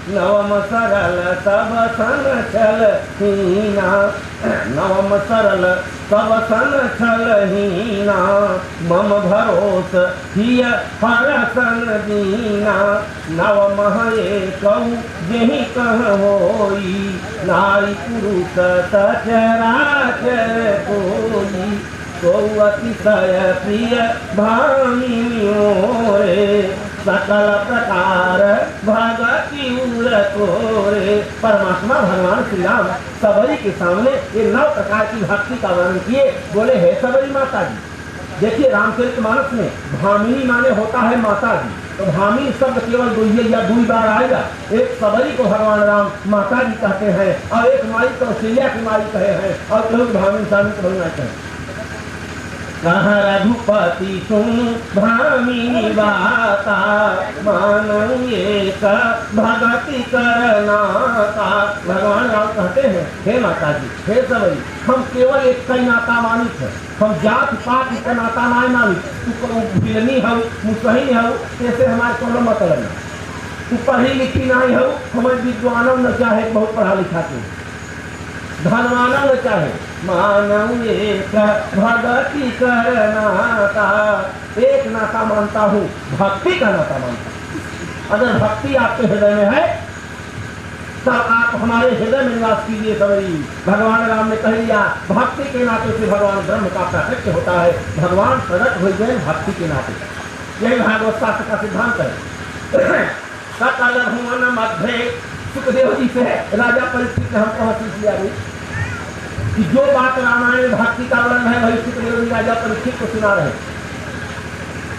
नवम सरल सब सन छल हीना, नवम सरल सब सन छल हीना। मम भरोस हिय हरसन दीना, नवम एकहु जेहि कह होई। नारी पुरुष सचराचर कोई, तो अतिशय प्रिय भामिनियो रे। सकल प्रकार भगति उर तोरे। परमात्मा भगवान श्री राम सबरी के सामने ये 9 प्रकार की भक्ति का वर्णन किए। बोले हे सबरी माता जी। देखिए रामचरितमानस में भामिनी माने होता है माता जी, तो भामिनी शब्द केवल 2 बार आएगा। एक सबरी को भगवान राम माता जी कहते हैं, और एक माई कौशल्या की माई कहे हैं, और लोग भामिनी स्वामी को भगवान कहते हैं। कहा रघुपति सुन भामिनी बाता, मानव एक भगति करनाता। भगवान राम कहते हैं हे माता जी, हे सबरी, हम केवल एक का नाता मानित है, हम जात पात का नाता नहीं मानित। तू बिलनी हो, मुसही हो, ऐसे हमारे कोनो मतलब नहीं। तू पढ़ी लिखी नहीं हो, हमारे विद्वानों न चाहे बहुत पढ़ा लिखा तू, धनवानों न चाहे। मानव एक भगति करनाता, एक नाता मानता हूँ, भक्ति का नाता मानता हूँ। अगर भक्ति आपके हृदय में है तब आप हमारे हृदय में निवास कीजिए सबरी। भगवान राम ने कह दिया भक्ति के नाते से भगवान ब्रह्म का प्राकट्य होता है। भगवान प्रकट हो गए भक्ति के नाते, यही भागवत शास्त्र का सिद्धांत है। सकल भुवन मध्य सुखदेव जी से राजा परीक्षित ने हमको हंसी किया कि जो बात रामायण में भक्ति का वर्णन है वही सुखदेव जी राजा परीक्षित को सुना रहे।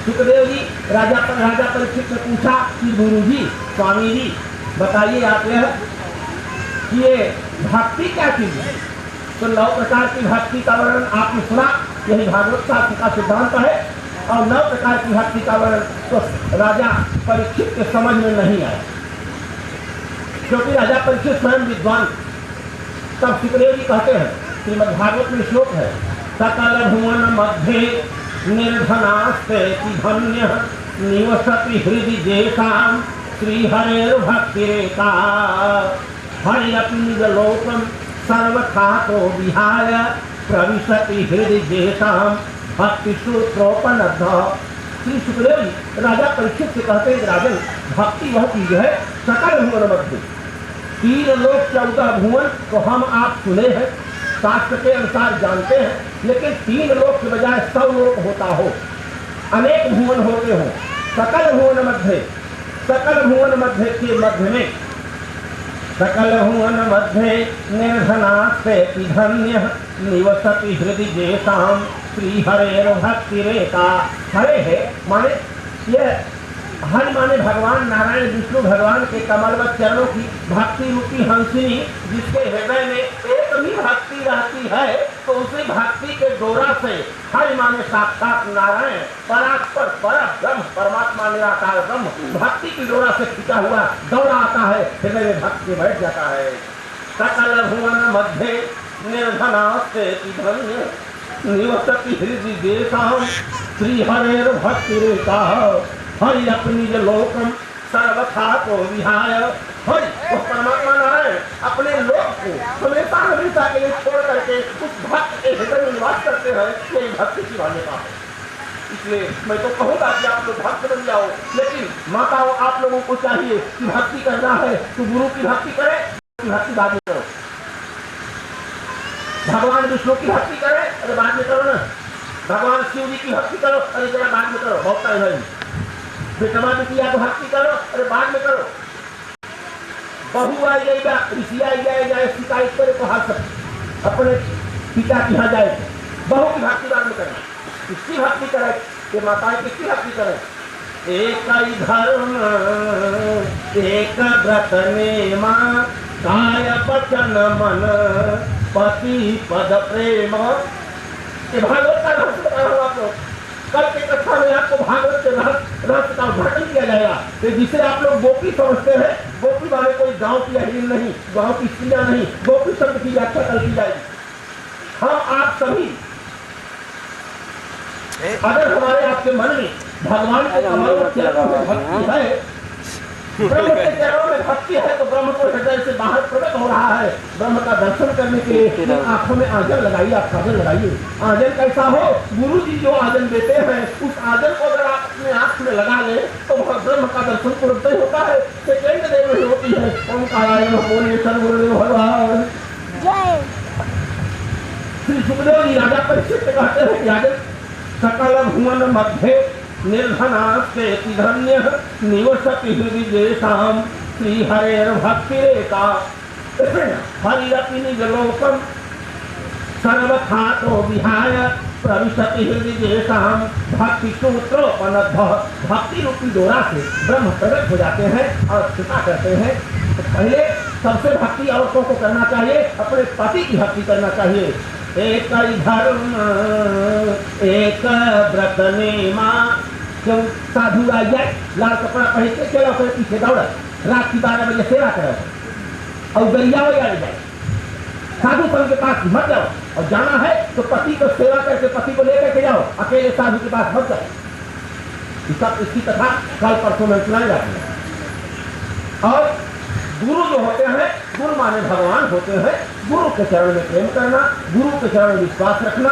सुखदेव जी राजा परीक्षित ने पूछा कि गुरु जी, स्वामी जी, बताइए आप ये भक्ति क्या चीज है? तो 9 प्रकार की भक्ति का वर्णन आपने सुना, यही भागवत शास्त्र का सिद्धांत है। और 9 प्रकार की भक्ति का वर्णन तो राजा परीक्षित के समझ में नहीं आया, क्योंकि राजा परीक्षित स्वयं विद्वान। तब सुखदेव जी कहते हैं, श्रीमद् भागवत में श्लोक है, सकल भुवन मध्य निर्धनास्ते धन्य निवसति हृदि जेषां श्रीहरेर्भक्तिरेका हरिरपि निजलोकं सर्वथातो विहाय प्रविशति हृदि जेषां भक्तिसूत्रोपनद्ध। श्री सुखदेव जी राजा परीक्षित से कहते हैं राजन, भक्ति वह चीज है सकल भुवन मध्य, 3 लोक 14 भुवन तो हम आप सुने हैं, शास्त्र के अनुसार जानते हैं, लेकिन 3 लोक के बजाय 100 लोक होता हो, अनेक भुवन होते हो। सकल भुवन मध्य, सकल भुवन मध्य के मध्य में, सकल भुवन मध्य निर्धनास्ते धन्य निवसति हृदि जेषां श्री हरेर्भक्तिरेका। हरे है माने ये हरि माने भगवान नारायण विष्णु भगवान के कमलवत चरणों की भक्ति रूपी हंसिनी, जिसके हृदय में एक भी भक्ति रहती है तो उसी भक्ति के डोरा से हरि माने साक्षात नारायण परात्पर पर ब्रह्म परमात्मा निराकार ब्रह्म भक्ति की डोरा से खींचा हुआ दौड़ा आता है, हृदय में भक्ति बैठ जाता है। सकल भुवन मध्य निर्धनास्ते धन्य निवसति हृदि जेषां श्री हरेर्भक्तिरेका हरि अपनी निज लोकम सर्वथातो विहाय। हरि वो परमात्मा नारायण अपने लोक को हमेशा हमेशा के लिए छोड़ करके उस भक्त के हृदय में निवास करते हैं। ये भक्ति की मान्यता है। इसलिए मैं तो कहूँगा कि आप लोग भक्त बन जाओ, लेकिन माताओं आप लोगों को चाहिए कि भक्ति करना है तो गुरु की भक्ति करें, भक्ति बाद में करो। भगवान विष्णु की भक्ति करें, अरे बाद में करो ना। भगवान शिव जी की भक्ति करो, अरे जरा बाद में करो, बहुत टाइम है। बेटवा बिटिया को भक्ति करो, अरे बाद में करो। बहू आई जाएगा, ऋषि आई जाए शिकायत करे तो हाथ सकते अपने पिता के यहाँ जाए, बहू की भक्ति बाद में करें। किसकी भक्ति करें? ये माताएं किसकी भक्ति करें? एक धर्म एक व्रत नेमा काय वचन मन पति पद प्रेम। ये भागवत का रहस्य बता रहा हूँ आप लोग। कल के कथा में आपको भागवत के रहस्य का उद्घाटन किया जाएगा। तो जिसे आप लोग गोपी समझते हैं, गोपी वाले कोई गांव की अहीन नहीं, गांव की स्त्रियां नहीं, गोपी शब्द की व्याख्या कल की जाएगी। हम आप सभी अगर हमारे आपके मन में भगवान के कमल में चरणों में भक्ति है, ब्रह्म के चरणों में भक्ति है, तो ब्रह्म को हृदय से बाहर प्रकट हो रहा है। ब्रह्म का दर्शन करने के लिए आंखों में आंजन लगाइए, आप काजल लगाइए। आंजन कैसा हो? गुरु जी जो आंजन देते हैं उस आंजन को अगर आप अपने आंख में लगा ले तो ब्रह्म का दर्शन तुरंत ही होता है। सेकेंड देर में होती है। ओंकार बोले सर्वगुरु भगवान जय। श्री सुखदेव जी राजा परीक्षित कहते हैं कि राजन सकल भुवन मध्य निर्धनास्ते धन्य निवसति हृदि जेषां श्री हरेर्भक्तिरेका हरिरपि निज लोकम सर्वथातो विहाय प्रविशति हृदि जेषां भक्ति सूत्रोपनद्ध। भक्ति रूपी डोरा से ब्रह्म प्रकट हो जाते हैं और कृपा करते हैं। तो पहले सबसे भक्ति औरतों को करना चाहिए, अपने पति की भक्ति करना चाहिए। एक धर्म एक व्रत नेमा। क्यों साधु आ जाए लाल कपड़ा पहन के चलो फिर पीछे दौड़ा, रात की 12 बजे सेवा करो और गरिया हो जाए। साधु संघ के पास मत जाओ, और जाना है तो पति को सेवा करके पति को लेकर के जाओ, अकेले साधु के पास मत जाओ। इसकी कथा कल परसों में सुनाई जाती है। और गुरु जो होते हैं, गुरु माने भगवान होते हैं। गुरु के चरण में प्रेम करना, गुरु के चरण में विश्वास रखना,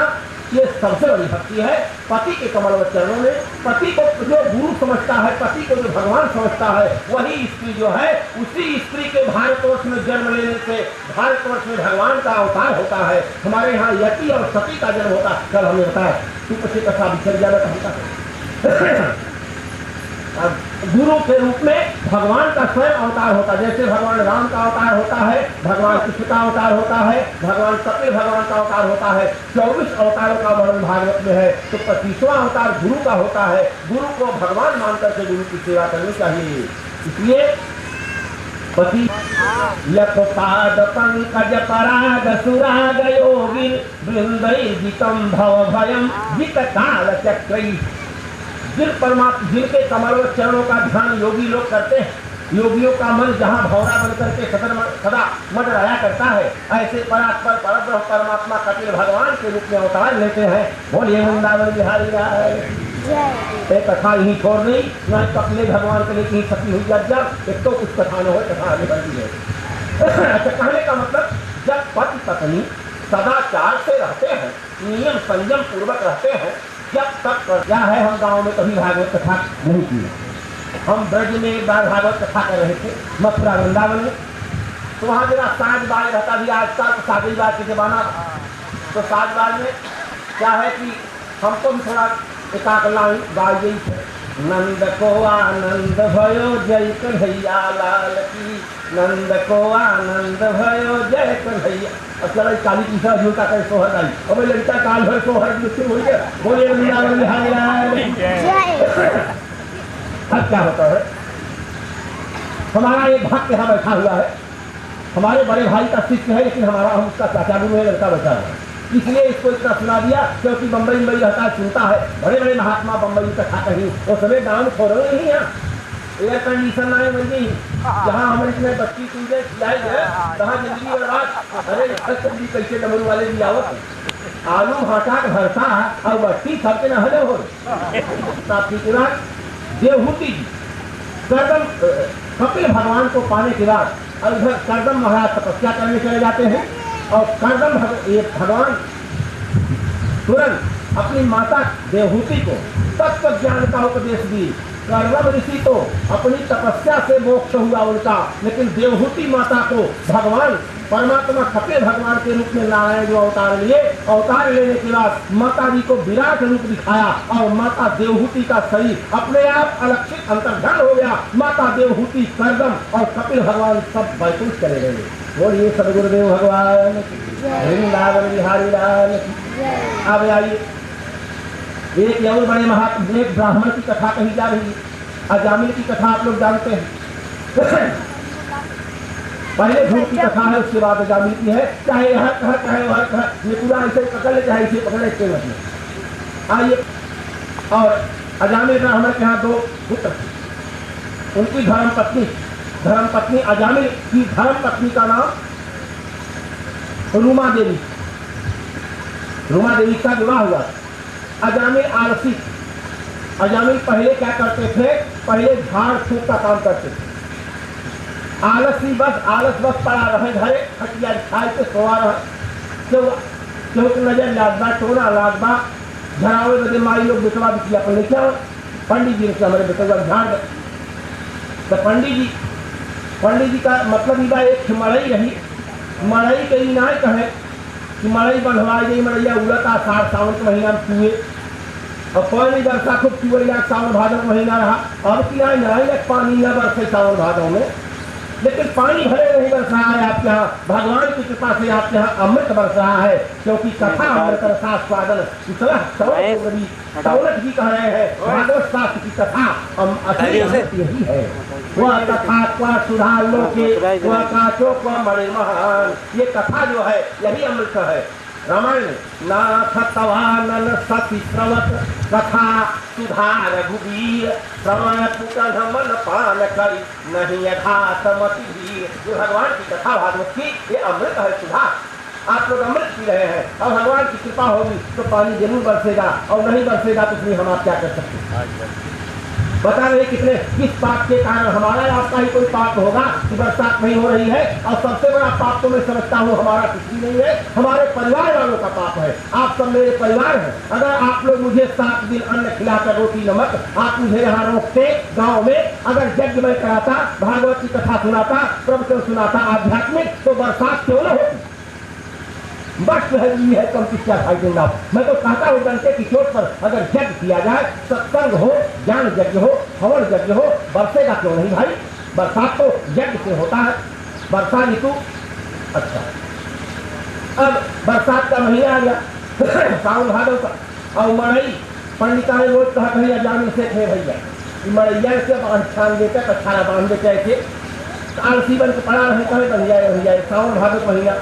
ये सबसे बड़ी भक्ति है। पति के कमलवत चरणों में पति को जो गुरु समझता है, पति को जो भगवान समझता है, वही स्त्री जो है, उसी स्त्री के भारतवर्ष में जन्म लेने से भारतवर्ष में भगवान का अवतार होता है। हमारे यहाँ यति और सती का जन्म होता है। कल हमने बताया तू पीछे कथा बिछड़ जाना कहता गुरु के रूप में भगवान का स्वयं अवतार होता है। जैसे भगवान राम का अवतार होता है, भगवान कृष्ण का अवतार होता है, भगवान सत्य भगवान का अवतार होता है। 24 अवतारों का वर्णन भागवत में है, तो 25वां अवतार गुरु का होता है। गुरु को भगवान मानकर के गुरु की सेवा करनी चाहिए। इसलिए पति यथोपाद पंकज पराग सुराग योगी वृंदैर्जितम भव भयम जित काल चक्र। जिनके कमलवत चरणों का ध्यान योगी लोग करते हैं, योगियों का मन जहाँ भौरा बन करके सदा मंडराया करता है, ऐसे परात्पर परब्रह्म परमात्मा कपिल भगवान के रूप में अवतार लेते हैं। बोलिए वृंदावन बिहारी लाल। एक कथा यही छोड़ नहीं न कपले भगवान के लिए कहीं छपी हुई जब एक तो कुछ कथा न हो, कथा आगे बढ़ती है। अच्छा, कहने का मतलब जब पति पत्नी सदाचार से रहते हैं, नियम संयम पूर्वक रहते हैं, जब तक क्या है, हम गांव में कभी भागवत कथा नहीं की। हम ब्रज में एक बार भागवत कथा कर रहे थे मथुरा वृंदावन में, तो वहाँ जरा साजबाज रहता भी, आजकल शादीबाज के जमाना, तो साजबाज में क्या है कि हमको भी थोड़ा एकाक लाइन गाई गई थे। नंद को आनंद भयो जय कन्हैया लाल की, नंद को आनंद भयो जय कन्हैया। अब चलो काली की सा झूठा कर सोहर आई, अब लड़का काल भर सोहर शुरू हो गया, बोले वृंदावन बिहारी लाल। अब क्या होता है, हमारा एक भक्त यहाँ बैठा हुआ है, हमारे बड़े भाई का शिष्य है, लेकिन हमारा हम उसका चाचा भी में लड़का बैठा हुआ है, इसलिए इसको इतना सुना दिया क्योंकि बम्बई में रहता है, सुनता है। बड़े बड़े महात्मा बम्बई कथा कहीं वो सभी गाँव छोड़ रहे नहीं, यहाँ एयर कंडीशन आए बन जहाँ हमारे इसमें बच्ची पूजे खिलाई है, तहाँ जिंदगी बर्बाद। अरे सब्जी कैसे डमरू वाले भी आवत, आलू हटा के भरता और बच्ची सबके न हले हो। देवहूति जी करदम कपिल भगवान को पाने के बाद और उधर करदम महाराज तपस्या करने चले जाते हैं, और करदम भगवान तुरंत अपनी माता देवहूति को तत्व ज्ञान का उपदेश दी। करदम ऋषि तो अपनी तपस्या से मोक्ष हुआ उनका, लेकिन देवहूति माता को भगवान परमात्मा कपिल भगवान के रूप में नारायण जो अवतार लिए, अवतार लेने के बाद माता जी को विराट रूप दिखाया और माता देवहूति का शरीर अपने आप अलक्षित अंतर्धान हो गया। माता देवहूति, करदम और कपिल भगवान सब बैकुंठ चले गए। बोलिए सदगुरुदेव भगवान वृंदावन बिहारी लाल। अब आइए, एक और बड़े महात्मा, एक ब्राह्मण की कथा कही जा रही है। अजामिल की कथा आप लोग जानते हैं। पहले धूप की कथा है, उसके बाद अजामिल की है। चाहे यहाँ कहा चाहे वहाँ कहा, ये पूरा ऐसे पकड़ ले, चाहे इसे पकड़े, इसके मतलब आइए। और अजामिल ब्राह्मण के यहाँ 2 पुत्र, उनकी धर्मपत्नी अजामिल की धर्मपत्नी का नाम रूमा देवी। रूमा देवी का विवाह हुआ। अजामिल आलसी, अजामिल पहले क्या करते थे, पहले झाड़ फूक का काम करते थे। आलस बस पड़ा रहे घरे, खटिया खाए के सोआ रहे, चौक नजर लाजबा, टोना लाजबा, झरावे बदे माई लोग बिटवा बिटिया पर लेके आओ। पंडित जी ने हमारे बिटवा झाड़ दे, तो पंडित जी का मतलब इबा एक मड़ई रही, मड़ई के ना कहे कि मड़ई बढ़वाई गई, मड़ैया उड़त आषाढ़ सावन के महीना में चूहे, और पानी बरसा खूब चुवैया सावन भादव महीना रहा। अब की आई ना पानी न बरसे सावन भादव में, लेकिन पानी भले नहीं बरस रहा है आपके यहाँ, भगवान की कृपा से आपके यहाँ अमृत बरस रहा है, क्योंकि कथा अमृत रसा स्वादन इतना सौलत भी कह रहे हैं। भागवत शास्त्र की कथा असली अमृत यही है। वह कथा क्या सुधा लोके, वह काचो क्या मणि महान, ये कथा जो है यही अमृत है। रामायण नाथ तवानन सती श्रवत कथा सुधा रघुवीर, श्रवण पुटन मन पान करी नहीं यथात मति वीर। ये भगवान की कथा भागवत की ये अमृत है, सुधा। आप लोग अमृत पी रहे हैं, और भगवान की कृपा होगी तो पानी जरूर बरसेगा, और नहीं बरसेगा तो इसलिए हम आप क्या कर सकते हैं। बता रहे कितने किस पाप के कारण हमारा आपका ही कोई पाप होगा कि बरसात नहीं हो रही है, और सबसे बड़ा पाप तो मैं समझता हूँ हमारा कुछ भी नहीं है, हमारे परिवार वालों का पाप है। आप सब मेरे परिवार हैं। अगर आप लोग मुझे 7 दिन अन्न खिलाकर रोटी नमक आप मुझे यहाँ रोकते, गाँव में अगर यज्ञ में कराता, भागवत की कथा सुनाता, प्रवचन सुनाता आध्यात्मिक, तो बरसात क्यों न होती। बस है कम किस्सा खाई दूंगा। मैं तो कहता हूँ डंके की चोट पर अगर यज्ञ किया जाए, सत्संग हो, ज्ञान यज्ञ हो, हवन यज्ञ हो, बरसेगा क्यों नहीं भाई। बरसात तो यज्ञ से होता है, वर्षा ऋतु। अच्छा, अब बरसात का महीना आ गया, सावन भादव का, और मड़ई पंडिता ने रोज कहा कहीं अजामिल से थे भैया मड़ैया से छान देते, कछाना बांध देते ऐसे आलसी बन के पड़ा रहे, कहे बन जाए सावन भादव महीना।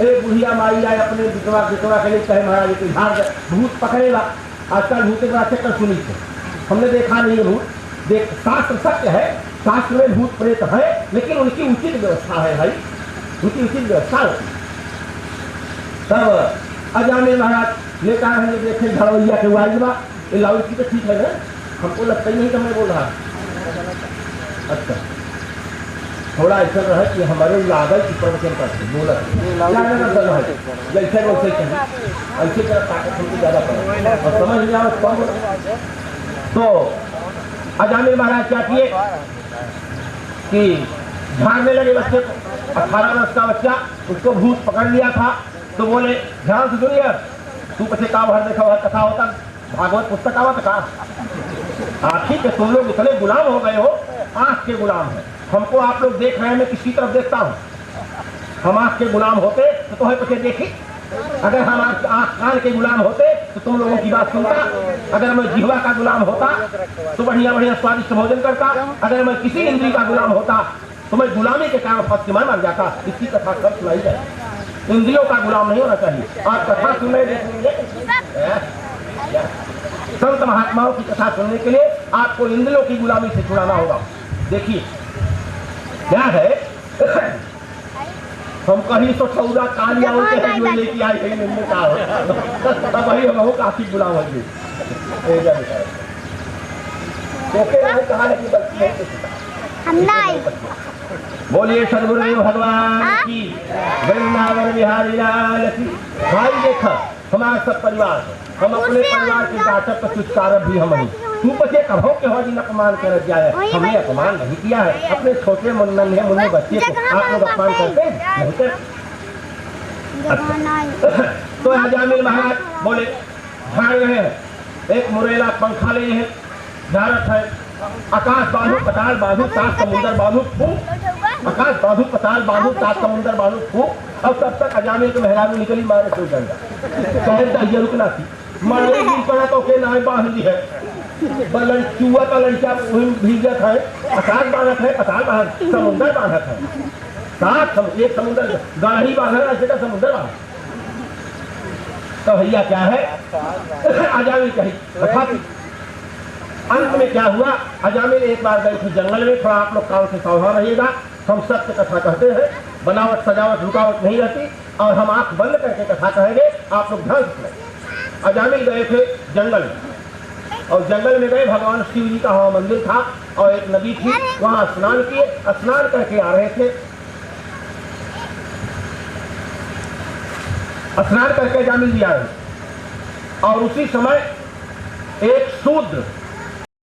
एक बुढ़िया माई आए अपने बिटवा के लिए, कहे महाराज को झाड़ भूत पकड़ेगा। आजकल भूत के बड़ा चक्कर सुनी थे, हमने देखा नहीं है भूत। देख, शास्त्र सत्य है, शास्त्र में भूत प्रेत है, लेकिन उनकी उचित व्यवस्था है भाई, उनकी उचित व्यवस्था होती। तब अजामिल महाराज लेकर देखे झड़वैया के वाइजवा ये लाउड की तो ठीक है ना, हमको लगता ही नहीं कि मैं बोल रहा। अच्छा, थोड़ा ऐसा रहा कि हमारे लागल की प्रवचन करते बोला जैसे वैसे ऐसे तरह ताकत हमको ज़्यादा पड़ा और समझ में आए कौन बोला। तो अजामिल महाराज क्या किए कि झाड़ने लगे बच्चे को। 18 वर्ष का बच्चा, उसको भूत पकड़ लिया था। तो बोले ध्यान से सुनिए, तू पीछे का भर देखा हुआ कथा होता, भागवत पुस्तक आवत का आखिर के तुम लोग इतने गुलाम हो गए हो, आंख के गुलाम है। हमको आप लोग देख रहे हैं, मैं किसी तरफ देखता हूँ। हम आंख के गुलाम होते तो तुम्हें पीछे देखी, अगर हम आंख कान के गुलाम होते तो तुम लोगों की बात सुनता, अगर मैं जिह्वा का गुलाम होता तो बढ़िया बढ़िया स्वादिष्ट भोजन करता, अगर मैं किसी इंद्रिय का गुलाम होता तो मैं गुलामी के कारण फंस के मर जाता। इसकी कथा कब सुनाई जाए। इंद्रियों का गुलाम नहीं होना चाहिए। आप कथा सुनने संत महात्माओं की कथा सुनने के लिए आपको इंद्रियों की गुलामी से छुड़ाना होगा। देखिए क्या है, हम कहीं तो 14 कालिया होते हैं जो लेके आए कहीं नहीं का हो, तब वही हम काफी गुलाम होंगे। कहा है कि बोलिए सदगुरुदेव भगवान की, वृंदावन बिहारी लाल की। भाई देखा हमारा सब परिवार, हम अपने परिवार के जातक का चुटकारक भी हम नहीं। तू बचे कहो के हो जिन अपमान कर जाए, हमने अपमान नहीं किया है। अपने छोटे मुन्ने मुन्ने बच्चे को आप लोग अपमान करते नहीं करते। तो अजामिल महाराज बोले भाग रहे हैं, एक मुरेला पंखा ले है, झारत है, आकाश बांधू पताल बांधू सात समुंदर बांधू फूक, आकाश बांधू पताल बांधू सात समुंदर बांधू फूक। और तब तक अजामिल के मेहरारू निकली मारे कोई गंगा कहे रुकना थी मारे पड़ा तो के नाय बांध दी है, चूहा का लड़का भीजत है, आकाश बांधत है, पताल बांधत, समुंदर बांधत है, सात एक समुंदर गाड़ी बांधा ऐसे का समुंदर बांधा। तो भैया क्या है अजामिल कही। अंत में क्या हुआ, अजामिल एक बार गए थे जंगल में। थोड़ा आप लोग काम से सावधान रहिएगा, हम सत्य कथा कहते हैं, बनावट सजावट रुकावट नहीं रहती, और हम आंख बंद करके कथा कहेंगे, आप लोग ध्यान से सुनें। अजामिल गए थे जंगल में, और जंगल में गए, भगवान शिव जी का वहाँ मंदिर था और एक नदी थी, वहाँ स्नान किए। स्नान करके आ रहे थे, स्नान करके अजामिल जी आ रहे, और उसी समय एक शूद्र